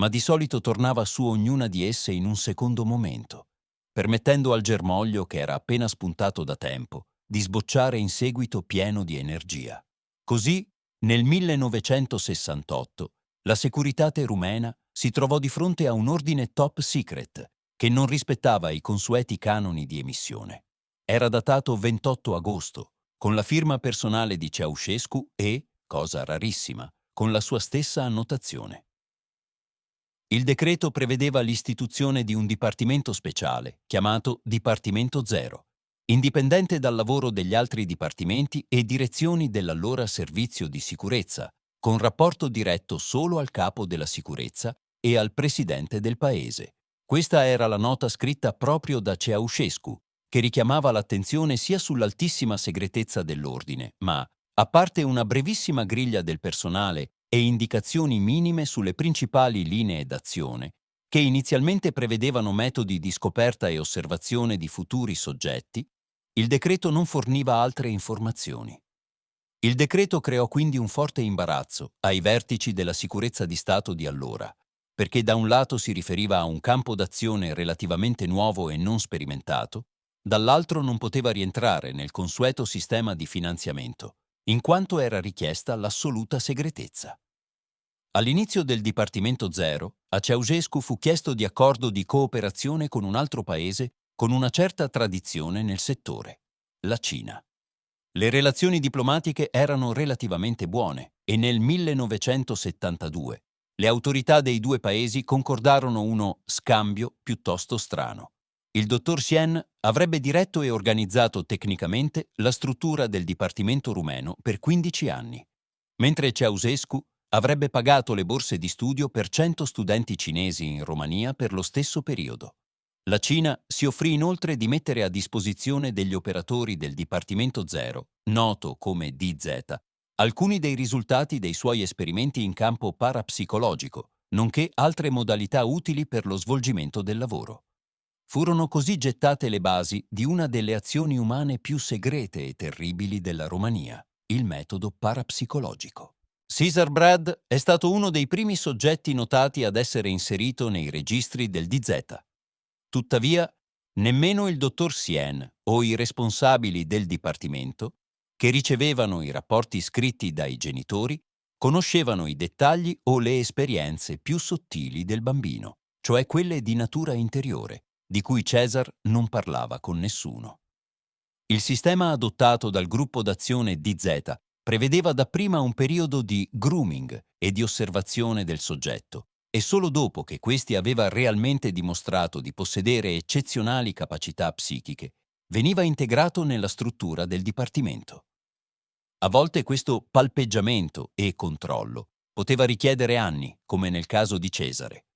ma di solito tornava su ognuna di esse in un secondo momento, permettendo al germoglio che era appena spuntato da tempo di sbocciare in seguito pieno di energia. Così, nel 1968, la Securitate rumena si trovò di fronte a un ordine top secret che non rispettava i consueti canoni di emissione. Era datato 28 agosto, con la firma personale di Ceausescu e, cosa rarissima, con la sua stessa annotazione. Il decreto prevedeva l'istituzione di un dipartimento speciale, chiamato Dipartimento Zero, indipendente dal lavoro degli altri dipartimenti e direzioni dell'allora Servizio di Sicurezza, con rapporto diretto solo al capo della sicurezza e al presidente del paese. Questa era la nota scritta proprio da Ceausescu, che richiamava l'attenzione sia sull'altissima segretezza dell'ordine, ma, a parte una brevissima griglia del personale e indicazioni minime sulle principali linee d'azione, che inizialmente prevedevano metodi di scoperta e osservazione di futuri soggetti, il decreto non forniva altre informazioni. Il decreto creò quindi un forte imbarazzo ai vertici della sicurezza di Stato di allora, perché da un lato si riferiva a un campo d'azione relativamente nuovo e non sperimentato, dall'altro non poteva rientrare nel consueto sistema di finanziamento, in quanto era richiesta l'assoluta segretezza. All'inizio del Dipartimento Zero, a Ceausescu fu chiesto di accordo di cooperazione con un altro paese con una certa tradizione nel settore, la Cina. Le relazioni diplomatiche erano relativamente buone e nel 1972 le autorità dei due paesi concordarono uno scambio piuttosto strano. Il dottor Xian avrebbe diretto e organizzato tecnicamente la struttura del Dipartimento rumeno per 15 anni, mentre Ceausescu avrebbe pagato le borse di studio per 100 studenti cinesi in Romania per lo stesso periodo. La Cina si offrì inoltre di mettere a disposizione degli operatori del Dipartimento Zero, noto come DZ, alcuni dei risultati dei suoi esperimenti in campo parapsicologico, nonché altre modalità utili per lo svolgimento del lavoro. Furono così gettate le basi di una delle azioni umane più segrete e terribili della Romania, il metodo parapsicologico. Cesar Brad è stato uno dei primi soggetti notati ad essere inserito nei registri del DZ. Tuttavia, nemmeno il dottor Sien o i responsabili del dipartimento, che ricevevano i rapporti scritti dai genitori, conoscevano i dettagli o le esperienze più sottili del bambino, cioè quelle di natura interiore, di cui Cesar non parlava con nessuno. Il sistema adottato dal gruppo d'azione DZ prevedeva dapprima un periodo di grooming e di osservazione del soggetto, e solo dopo che questi aveva realmente dimostrato di possedere eccezionali capacità psichiche, veniva integrato nella struttura del dipartimento. A volte questo palpeggiamento e controllo poteva richiedere anni, come nel caso di Cesare,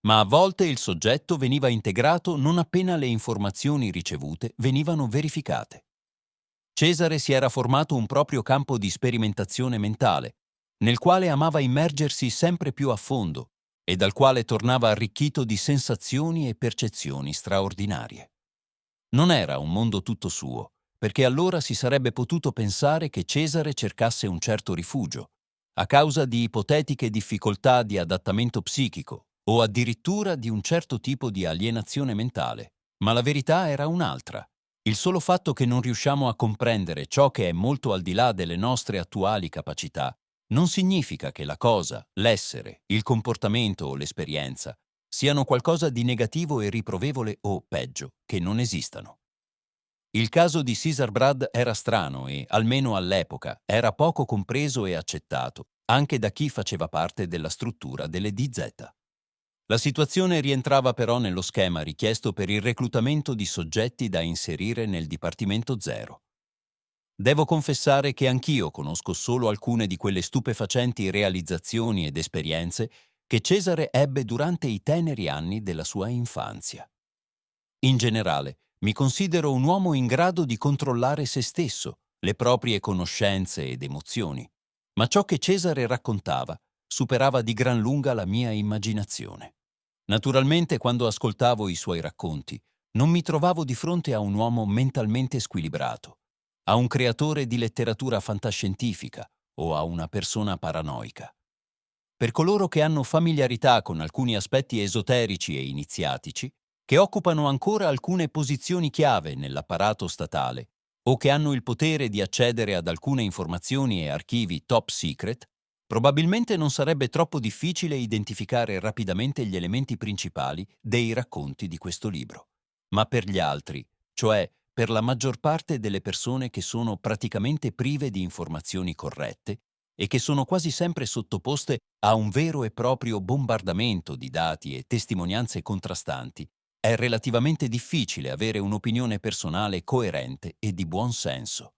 ma a volte il soggetto veniva integrato non appena le informazioni ricevute venivano verificate. Cesare si era formato un proprio campo di sperimentazione mentale, nel quale amava immergersi sempre più a fondo e dal quale tornava arricchito di sensazioni e percezioni straordinarie. Non era un mondo tutto suo, perché allora si sarebbe potuto pensare che Cesare cercasse un certo rifugio, a causa di ipotetiche difficoltà di adattamento psichico o addirittura di un certo tipo di alienazione mentale, ma la verità era un'altra. Il solo fatto che non riusciamo a comprendere ciò che è molto al di là delle nostre attuali capacità non significa che la cosa, l'essere, il comportamento o l'esperienza siano qualcosa di negativo e riprovevole o, peggio, che non esistano. Il caso di Cesar Brad era strano e, almeno all'epoca, era poco compreso e accettato, anche da chi faceva parte della struttura delle DZ. La situazione rientrava però nello schema richiesto per il reclutamento di soggetti da inserire nel Dipartimento Zero. Devo confessare che anch'io conosco solo alcune di quelle stupefacenti realizzazioni ed esperienze che Cesare ebbe durante i teneri anni della sua infanzia. In generale, mi considero un uomo in grado di controllare se stesso, le proprie conoscenze ed emozioni, ma ciò che Cesare raccontava superava di gran lunga la mia immaginazione. Naturalmente, quando ascoltavo i suoi racconti, non mi trovavo di fronte a un uomo mentalmente squilibrato, a un creatore di letteratura fantascientifica o a una persona paranoica. Per coloro che hanno familiarità con alcuni aspetti esoterici e iniziatici, che occupano ancora alcune posizioni chiave nell'apparato statale, o che hanno il potere di accedere ad alcune informazioni e archivi top secret, probabilmente non sarebbe troppo difficile identificare rapidamente gli elementi principali dei racconti di questo libro. Ma per gli altri, cioè per la maggior parte delle persone che sono praticamente prive di informazioni corrette e che sono quasi sempre sottoposte a un vero e proprio bombardamento di dati e testimonianze contrastanti, è relativamente difficile avere un'opinione personale coerente e di buon senso.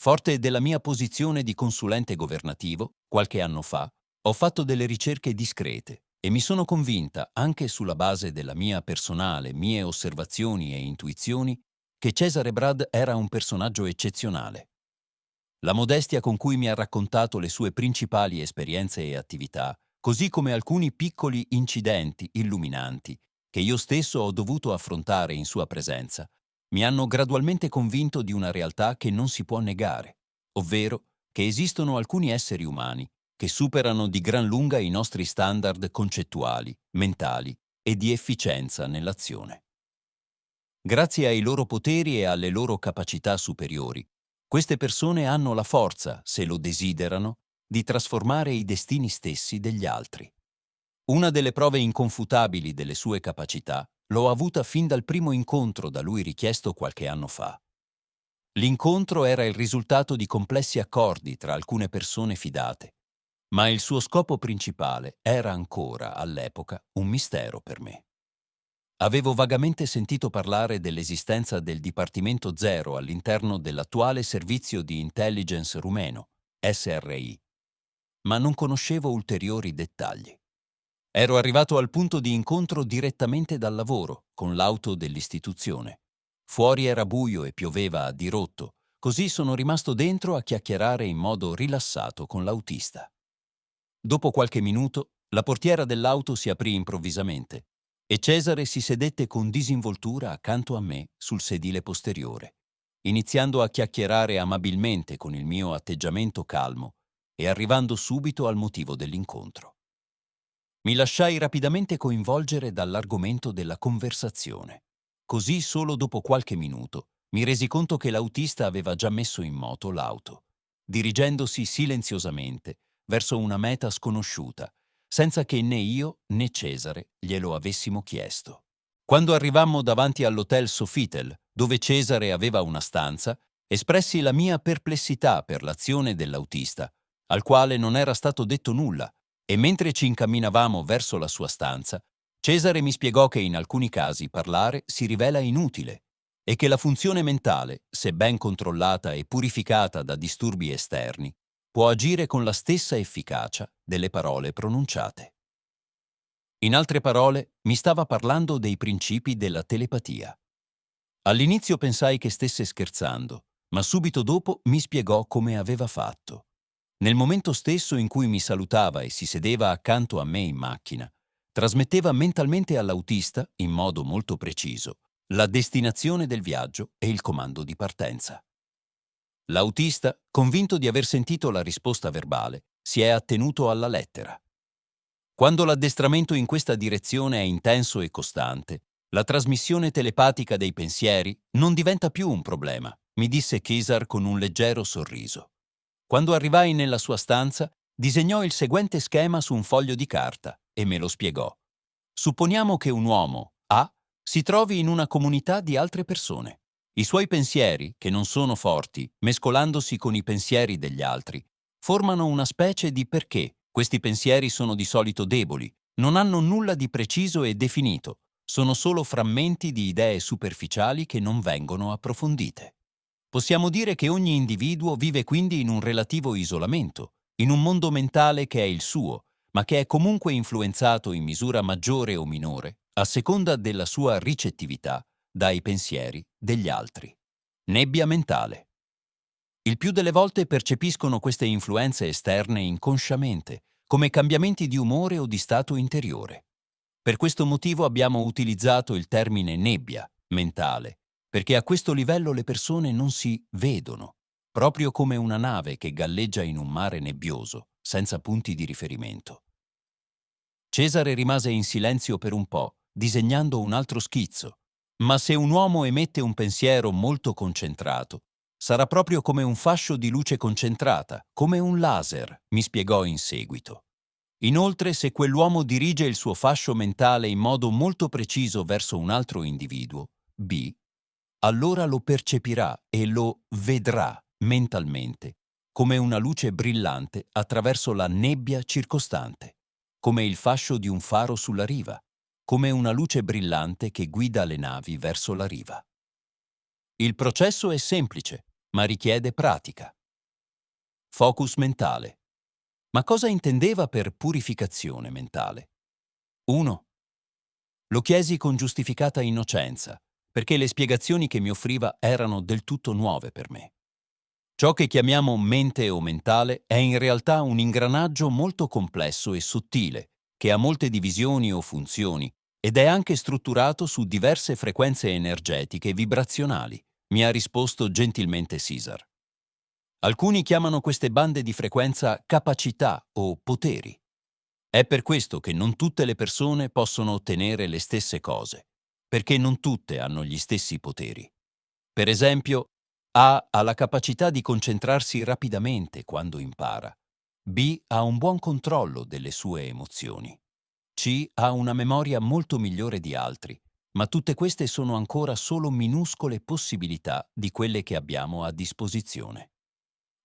Forte della mia posizione di consulente governativo, qualche anno fa, ho fatto delle ricerche discrete e mi sono convinta, anche sulla base della mie osservazioni e intuizioni, che Cesare Brad era un personaggio eccezionale. La modestia con cui mi ha raccontato le sue principali esperienze e attività, così come alcuni piccoli incidenti illuminanti che io stesso ho dovuto affrontare in sua presenza, mi hanno gradualmente convinto di una realtà che non si può negare, ovvero che esistono alcuni esseri umani che superano di gran lunga i nostri standard concettuali, mentali e di efficienza nell'azione. Grazie ai loro poteri e alle loro capacità superiori, queste persone hanno la forza, se lo desiderano, di trasformare i destini stessi degli altri. Una delle prove inconfutabili delle sue capacità l'ho avuta fin dal primo incontro da lui richiesto qualche anno fa. L'incontro era il risultato di complessi accordi tra alcune persone fidate, ma il suo scopo principale era ancora, all'epoca, un mistero per me. Avevo vagamente sentito parlare dell'esistenza del Dipartimento Zero all'interno dell'attuale servizio di intelligence rumeno, SRI, ma non conoscevo ulteriori dettagli. Ero arrivato al punto di incontro direttamente dal lavoro, con l'auto dell'istituzione. Fuori era buio e pioveva a dirotto, così sono rimasto dentro a chiacchierare in modo rilassato con l'autista. Dopo qualche minuto, la portiera dell'auto si aprì improvvisamente e Cesare si sedette con disinvoltura accanto a me sul sedile posteriore, iniziando a chiacchierare amabilmente con il mio atteggiamento calmo e arrivando subito al motivo dell'incontro. Mi lasciai rapidamente coinvolgere dall'argomento della conversazione. Così solo dopo qualche minuto mi resi conto che l'autista aveva già messo in moto l'auto, dirigendosi silenziosamente verso una meta sconosciuta, senza che né io né Cesare glielo avessimo chiesto. Quando arrivammo davanti all'hotel Sofitel, dove Cesare aveva una stanza, espressi la mia perplessità per l'azione dell'autista, al quale non era stato detto nulla, e mentre ci incamminavamo verso la sua stanza, Cesare mi spiegò che in alcuni casi parlare si rivela inutile e che la funzione mentale, se ben controllata e purificata da disturbi esterni, può agire con la stessa efficacia delle parole pronunciate. In altre parole, mi stava parlando dei principi della telepatia. All'inizio pensai che stesse scherzando, ma subito dopo mi spiegò come aveva fatto. Nel momento stesso in cui mi salutava e si sedeva accanto a me in macchina, trasmetteva mentalmente all'autista, in modo molto preciso, la destinazione del viaggio e il comando di partenza. L'autista, convinto di aver sentito la risposta verbale, si è attenuto alla lettera. Quando l'addestramento in questa direzione è intenso e costante, la trasmissione telepatica dei pensieri non diventa più un problema, mi disse Kesar con un leggero sorriso. Quando arrivai nella sua stanza, disegnò il seguente schema su un foglio di carta e me lo spiegò. Supponiamo che un uomo, A, si trovi in una comunità di altre persone. I suoi pensieri, che non sono forti, mescolandosi con i pensieri degli altri, formano una specie di perché. Questi pensieri sono di solito deboli, non hanno nulla di preciso e definito, sono solo frammenti di idee superficiali che non vengono approfondite. Possiamo dire che ogni individuo vive quindi in un relativo isolamento, in un mondo mentale che è il suo, ma che è comunque influenzato in misura maggiore o minore, a seconda della sua ricettività, dai pensieri degli altri. Nebbia mentale. Il più delle volte percepiscono queste influenze esterne inconsciamente, come cambiamenti di umore o di stato interiore. Per questo motivo abbiamo utilizzato il termine nebbia mentale, perché a questo livello le persone non si vedono, proprio come una nave che galleggia in un mare nebbioso, senza punti di riferimento. Cesare rimase in silenzio per un po', disegnando un altro schizzo, ma se un uomo emette un pensiero molto concentrato, Sarà proprio come un fascio di luce concentrata, come un laser, mi spiegò in seguito. Inoltre, se quell'uomo dirige il suo fascio mentale in modo molto preciso verso un altro individuo, B, allora lo percepirà e lo vedrà mentalmente come una luce brillante attraverso la nebbia circostante, come il fascio di un faro sulla riva, come una luce brillante che guida le navi verso la riva. Il processo è semplice, ma richiede pratica. Focus mentale. Ma cosa intendeva per purificazione mentale? 1. Lo chiesi con giustificata innocenza, perché le spiegazioni che mi offriva erano del tutto nuove per me. Ciò che chiamiamo mente o mentale è in realtà un ingranaggio molto complesso e sottile, che ha molte divisioni o funzioni, ed è anche strutturato su diverse frequenze energetiche vibrazionali, mi ha risposto gentilmente Cesar. Alcuni chiamano queste bande di frequenza capacità o poteri. È per questo che non tutte le persone possono ottenere le stesse cose, perché non tutte hanno gli stessi poteri. Per esempio, A ha la capacità di concentrarsi rapidamente quando impara. B ha un buon controllo delle sue emozioni. C ha una memoria molto migliore di altri, ma tutte queste sono ancora solo minuscole possibilità di quelle che abbiamo a disposizione.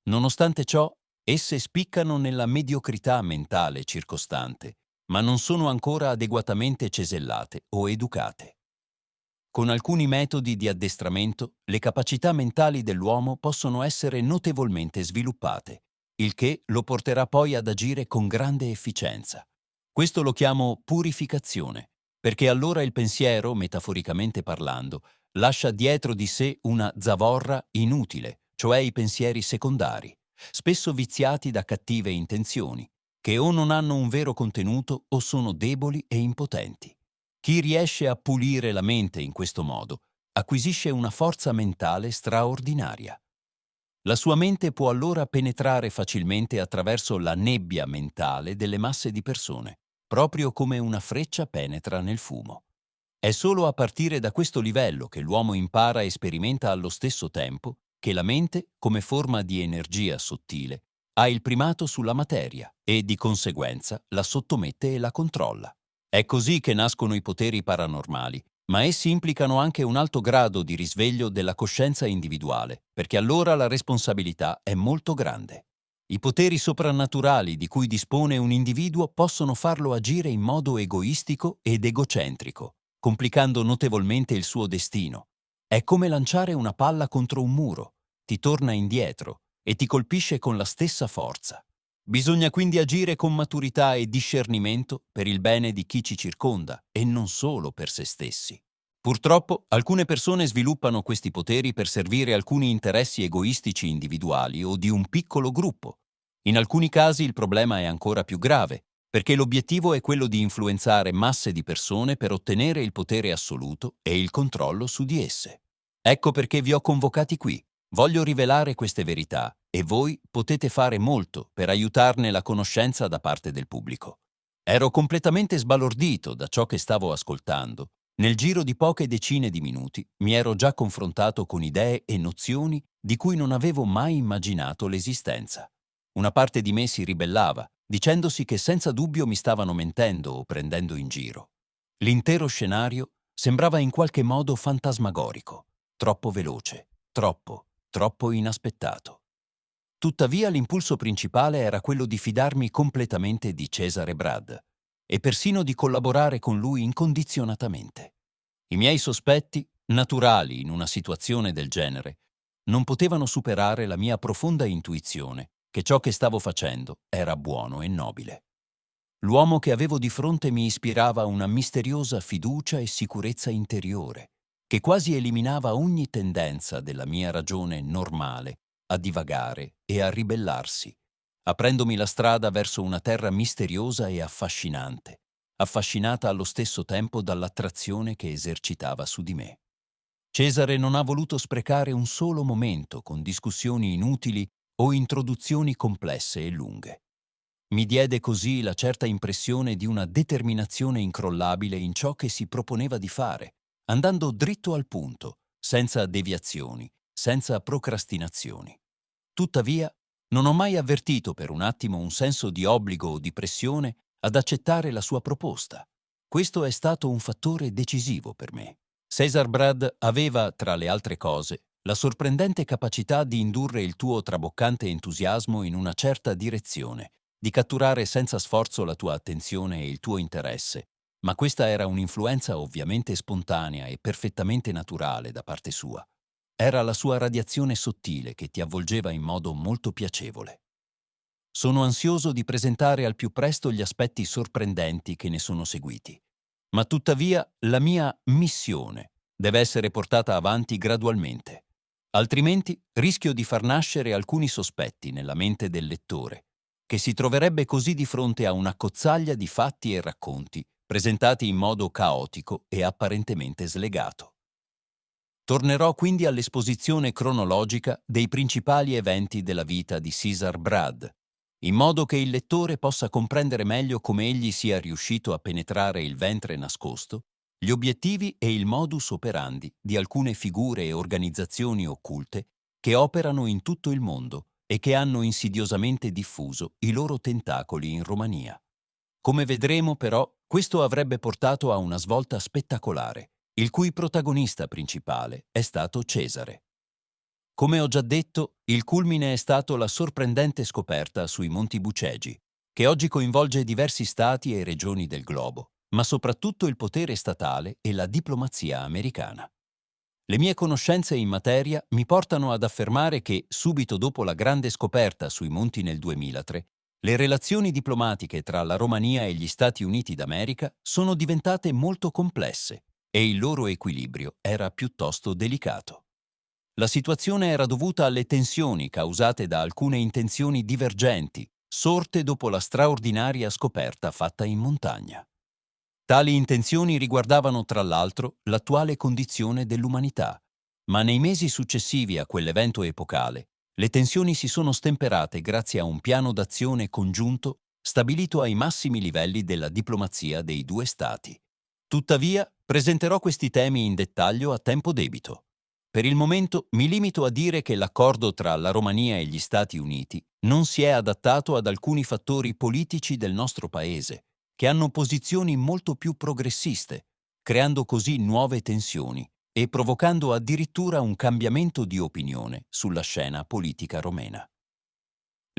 Nonostante ciò, esse spiccano nella mediocrità mentale circostante, ma non sono ancora adeguatamente cesellate o educate. Con alcuni metodi di addestramento, le capacità mentali dell'uomo possono essere notevolmente sviluppate, il che lo porterà poi ad agire con grande efficienza. Questo lo chiamo purificazione, perché allora il pensiero, metaforicamente parlando, lascia dietro di sé una zavorra inutile, cioè i pensieri secondari, spesso viziati da cattive intenzioni, che o non hanno un vero contenuto o sono deboli e impotenti. Chi riesce a pulire la mente in questo modo acquisisce una forza mentale straordinaria. La sua mente può allora penetrare facilmente attraverso la nebbia mentale delle masse di persone, proprio come una freccia penetra nel fumo. È solo a partire da questo livello che l'uomo impara e sperimenta allo stesso tempo che la mente, come forma di energia sottile, ha il primato sulla materia e, di conseguenza, la sottomette e la controlla. È così che nascono i poteri paranormali, ma essi implicano anche un alto grado di risveglio della coscienza individuale, perché allora la responsabilità è molto grande. I poteri soprannaturali di cui dispone un individuo possono farlo agire in modo egoistico ed egocentrico, complicando notevolmente il suo destino. È come lanciare una palla contro un muro, ti torna indietro e ti colpisce con la stessa forza. Bisogna quindi agire con maturità e discernimento per il bene di chi ci circonda e non solo per se stessi. Purtroppo, alcune persone sviluppano questi poteri per servire alcuni interessi egoistici individuali o di un piccolo gruppo. In alcuni casi il problema è ancora più grave, perché l'obiettivo è quello di influenzare masse di persone per ottenere il potere assoluto e il controllo su di esse. Ecco perché vi ho convocati qui. Voglio rivelare queste verità e voi potete fare molto per aiutarne la conoscenza da parte del pubblico. Ero completamente sbalordito da ciò che stavo ascoltando. Nel giro di poche decine di minuti mi ero già confrontato con idee e nozioni di cui non avevo mai immaginato l'esistenza. Una parte di me si ribellava, dicendosi che senza dubbio mi stavano mentendo o prendendo in giro. L'intero scenario sembrava in qualche modo fantasmagorico, troppo veloce, troppo inaspettato. Tuttavia l'impulso principale era quello di fidarmi completamente di Cesare Brad e persino di collaborare con lui incondizionatamente. I miei sospetti, naturali in una situazione del genere, non potevano superare la mia profonda intuizione che ciò che stavo facendo era buono e nobile. L'uomo che avevo di fronte mi ispirava una misteriosa fiducia e sicurezza interiore, che quasi eliminava ogni tendenza della mia ragione normale a divagare e a ribellarsi, aprendomi la strada verso una terra misteriosa e affascinante, affascinata allo stesso tempo dall'attrazione che esercitava su di me. Cesare non ha voluto sprecare un solo momento con discussioni inutili o introduzioni complesse e lunghe. Mi diede così la certa impressione di una determinazione incrollabile in ciò che si proponeva di fare, andando dritto al punto, senza deviazioni, senza procrastinazioni. Tuttavia, non ho mai avvertito per un attimo un senso di obbligo o di pressione ad accettare la sua proposta. Questo è stato un fattore decisivo per me. Cesar Brad aveva, tra le altre cose, la sorprendente capacità di indurre il tuo traboccante entusiasmo in una certa direzione, di catturare senza sforzo la tua attenzione e il tuo interesse, ma questa era un'influenza ovviamente spontanea e perfettamente naturale da parte sua. Era la sua radiazione sottile che ti avvolgeva in modo molto piacevole. Sono ansioso di presentare al più presto gli aspetti sorprendenti che ne sono seguiti. Ma tuttavia la mia missione deve essere portata avanti gradualmente. Altrimenti rischio di far nascere alcuni sospetti nella mente del lettore, che si troverebbe così di fronte a un'accozzaglia di fatti e racconti presentati in modo caotico e apparentemente slegato. Tornerò quindi all'esposizione cronologica dei principali eventi della vita di Cesar Brad, in modo che il lettore possa comprendere meglio come egli sia riuscito a penetrare il ventre nascosto, gli obiettivi e il modus operandi di alcune figure e organizzazioni occulte che operano in tutto il mondo e che hanno insidiosamente diffuso i loro tentacoli in Romania. Come vedremo, però, questo avrebbe portato a una svolta spettacolare, il cui protagonista principale è stato Cesare. Come ho già detto, il culmine è stato la sorprendente scoperta sui Monti Bucegi, che oggi coinvolge diversi stati e regioni del globo, ma soprattutto il potere statale e la diplomazia americana. Le mie conoscenze in materia mi portano ad affermare che, subito dopo la grande scoperta sui monti nel 2003, le relazioni diplomatiche tra la Romania e gli Stati Uniti d'America sono diventate molto complesse e il loro equilibrio era piuttosto delicato. La situazione era dovuta alle tensioni causate da alcune intenzioni divergenti, sorte dopo la straordinaria scoperta fatta in montagna. Tali intenzioni riguardavano tra l'altro l'attuale condizione dell'umanità, ma nei mesi successivi a quell'evento epocale, le tensioni si sono stemperate grazie a un piano d'azione congiunto stabilito ai massimi livelli della diplomazia dei due Stati. Tuttavia, presenterò questi temi in dettaglio a tempo debito. Per il momento mi limito a dire che l'accordo tra la Romania e gli Stati Uniti non si è adattato ad alcuni fattori politici del nostro paese, che hanno posizioni molto più progressiste, creando così nuove tensioni e provocando addirittura un cambiamento di opinione sulla scena politica romena.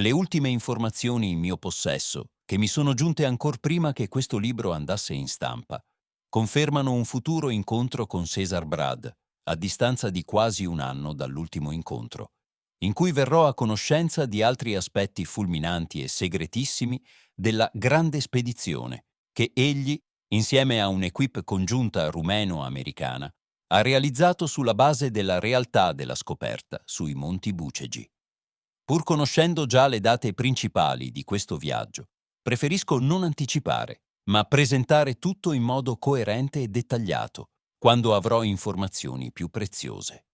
Le ultime informazioni in mio possesso, che mi sono giunte ancor prima che questo libro andasse in stampa, confermano un futuro incontro con Cesar Brad, a distanza di quasi un anno dall'ultimo incontro, in cui verrò a conoscenza di altri aspetti fulminanti e segretissimi della grande spedizione che egli, insieme a un'equipe congiunta rumeno-americana, ha realizzato sulla base della realtà della scoperta sui Monti Bucegi. Pur conoscendo già le date principali di questo viaggio, preferisco non anticipare, ma presentare tutto in modo coerente e dettagliato, quando avrò informazioni più preziose.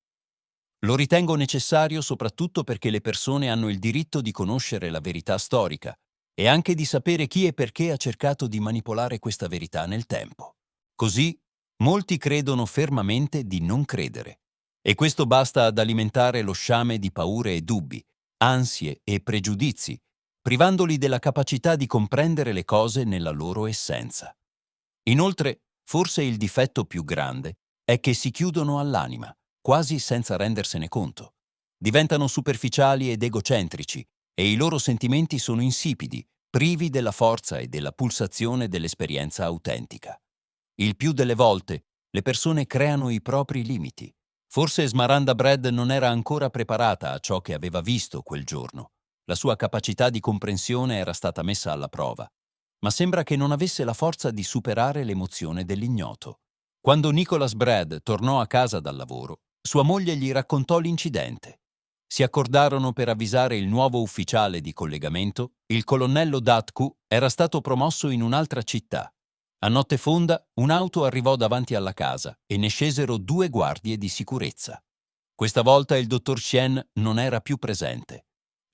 Lo ritengo necessario soprattutto perché le persone hanno il diritto di conoscere la verità storica e anche di sapere chi e perché ha cercato di manipolare questa verità nel tempo. Così, molti credono fermamente di non credere, e questo basta ad alimentare lo sciame di paure e dubbi, ansie e pregiudizi, privandoli della capacità di comprendere le cose nella loro essenza. Inoltre, forse il difetto più grande è che si chiudono all'anima, quasi senza rendersene conto. Diventano superficiali ed egocentrici e i loro sentimenti sono insipidi, privi della forza e della pulsazione dell'esperienza autentica. Il più delle volte, le persone creano i propri limiti. Forse Smaranda Brad non era ancora preparata a ciò che aveva visto quel giorno. La sua capacità di comprensione era stata messa alla prova, ma sembra che non avesse la forza di superare l'emozione dell'ignoto. Quando Nicholas Brad tornò a casa dal lavoro, sua moglie gli raccontò l'incidente. Si accordarono per avvisare il nuovo ufficiale di collegamento, il colonnello Datku era stato promosso in un'altra città. A notte fonda, un'auto arrivò davanti alla casa e ne scesero 2 guardie di sicurezza. Questa volta il dottor Chen non era più presente.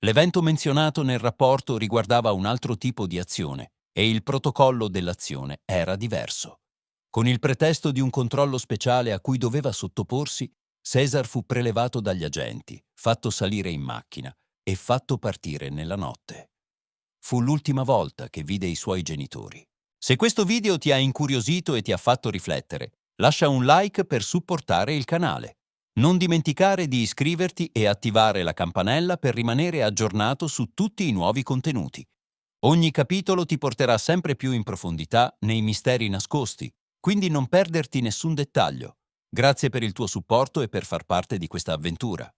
L'evento menzionato nel rapporto riguardava un altro tipo di azione e il protocollo dell'azione era diverso. Con il pretesto di un controllo speciale a cui doveva sottoporsi, Cesar fu prelevato dagli agenti, fatto salire in macchina e fatto partire nella notte. Fu l'ultima volta che vide i suoi genitori. Se questo video ti ha incuriosito e ti ha fatto riflettere, lascia un like per supportare il canale. Non dimenticare di iscriverti e attivare la campanella per rimanere aggiornato su tutti i nuovi contenuti. Ogni capitolo ti porterà sempre più in profondità nei misteri nascosti, quindi non perderti nessun dettaglio. Grazie per il tuo supporto e per far parte di questa avventura.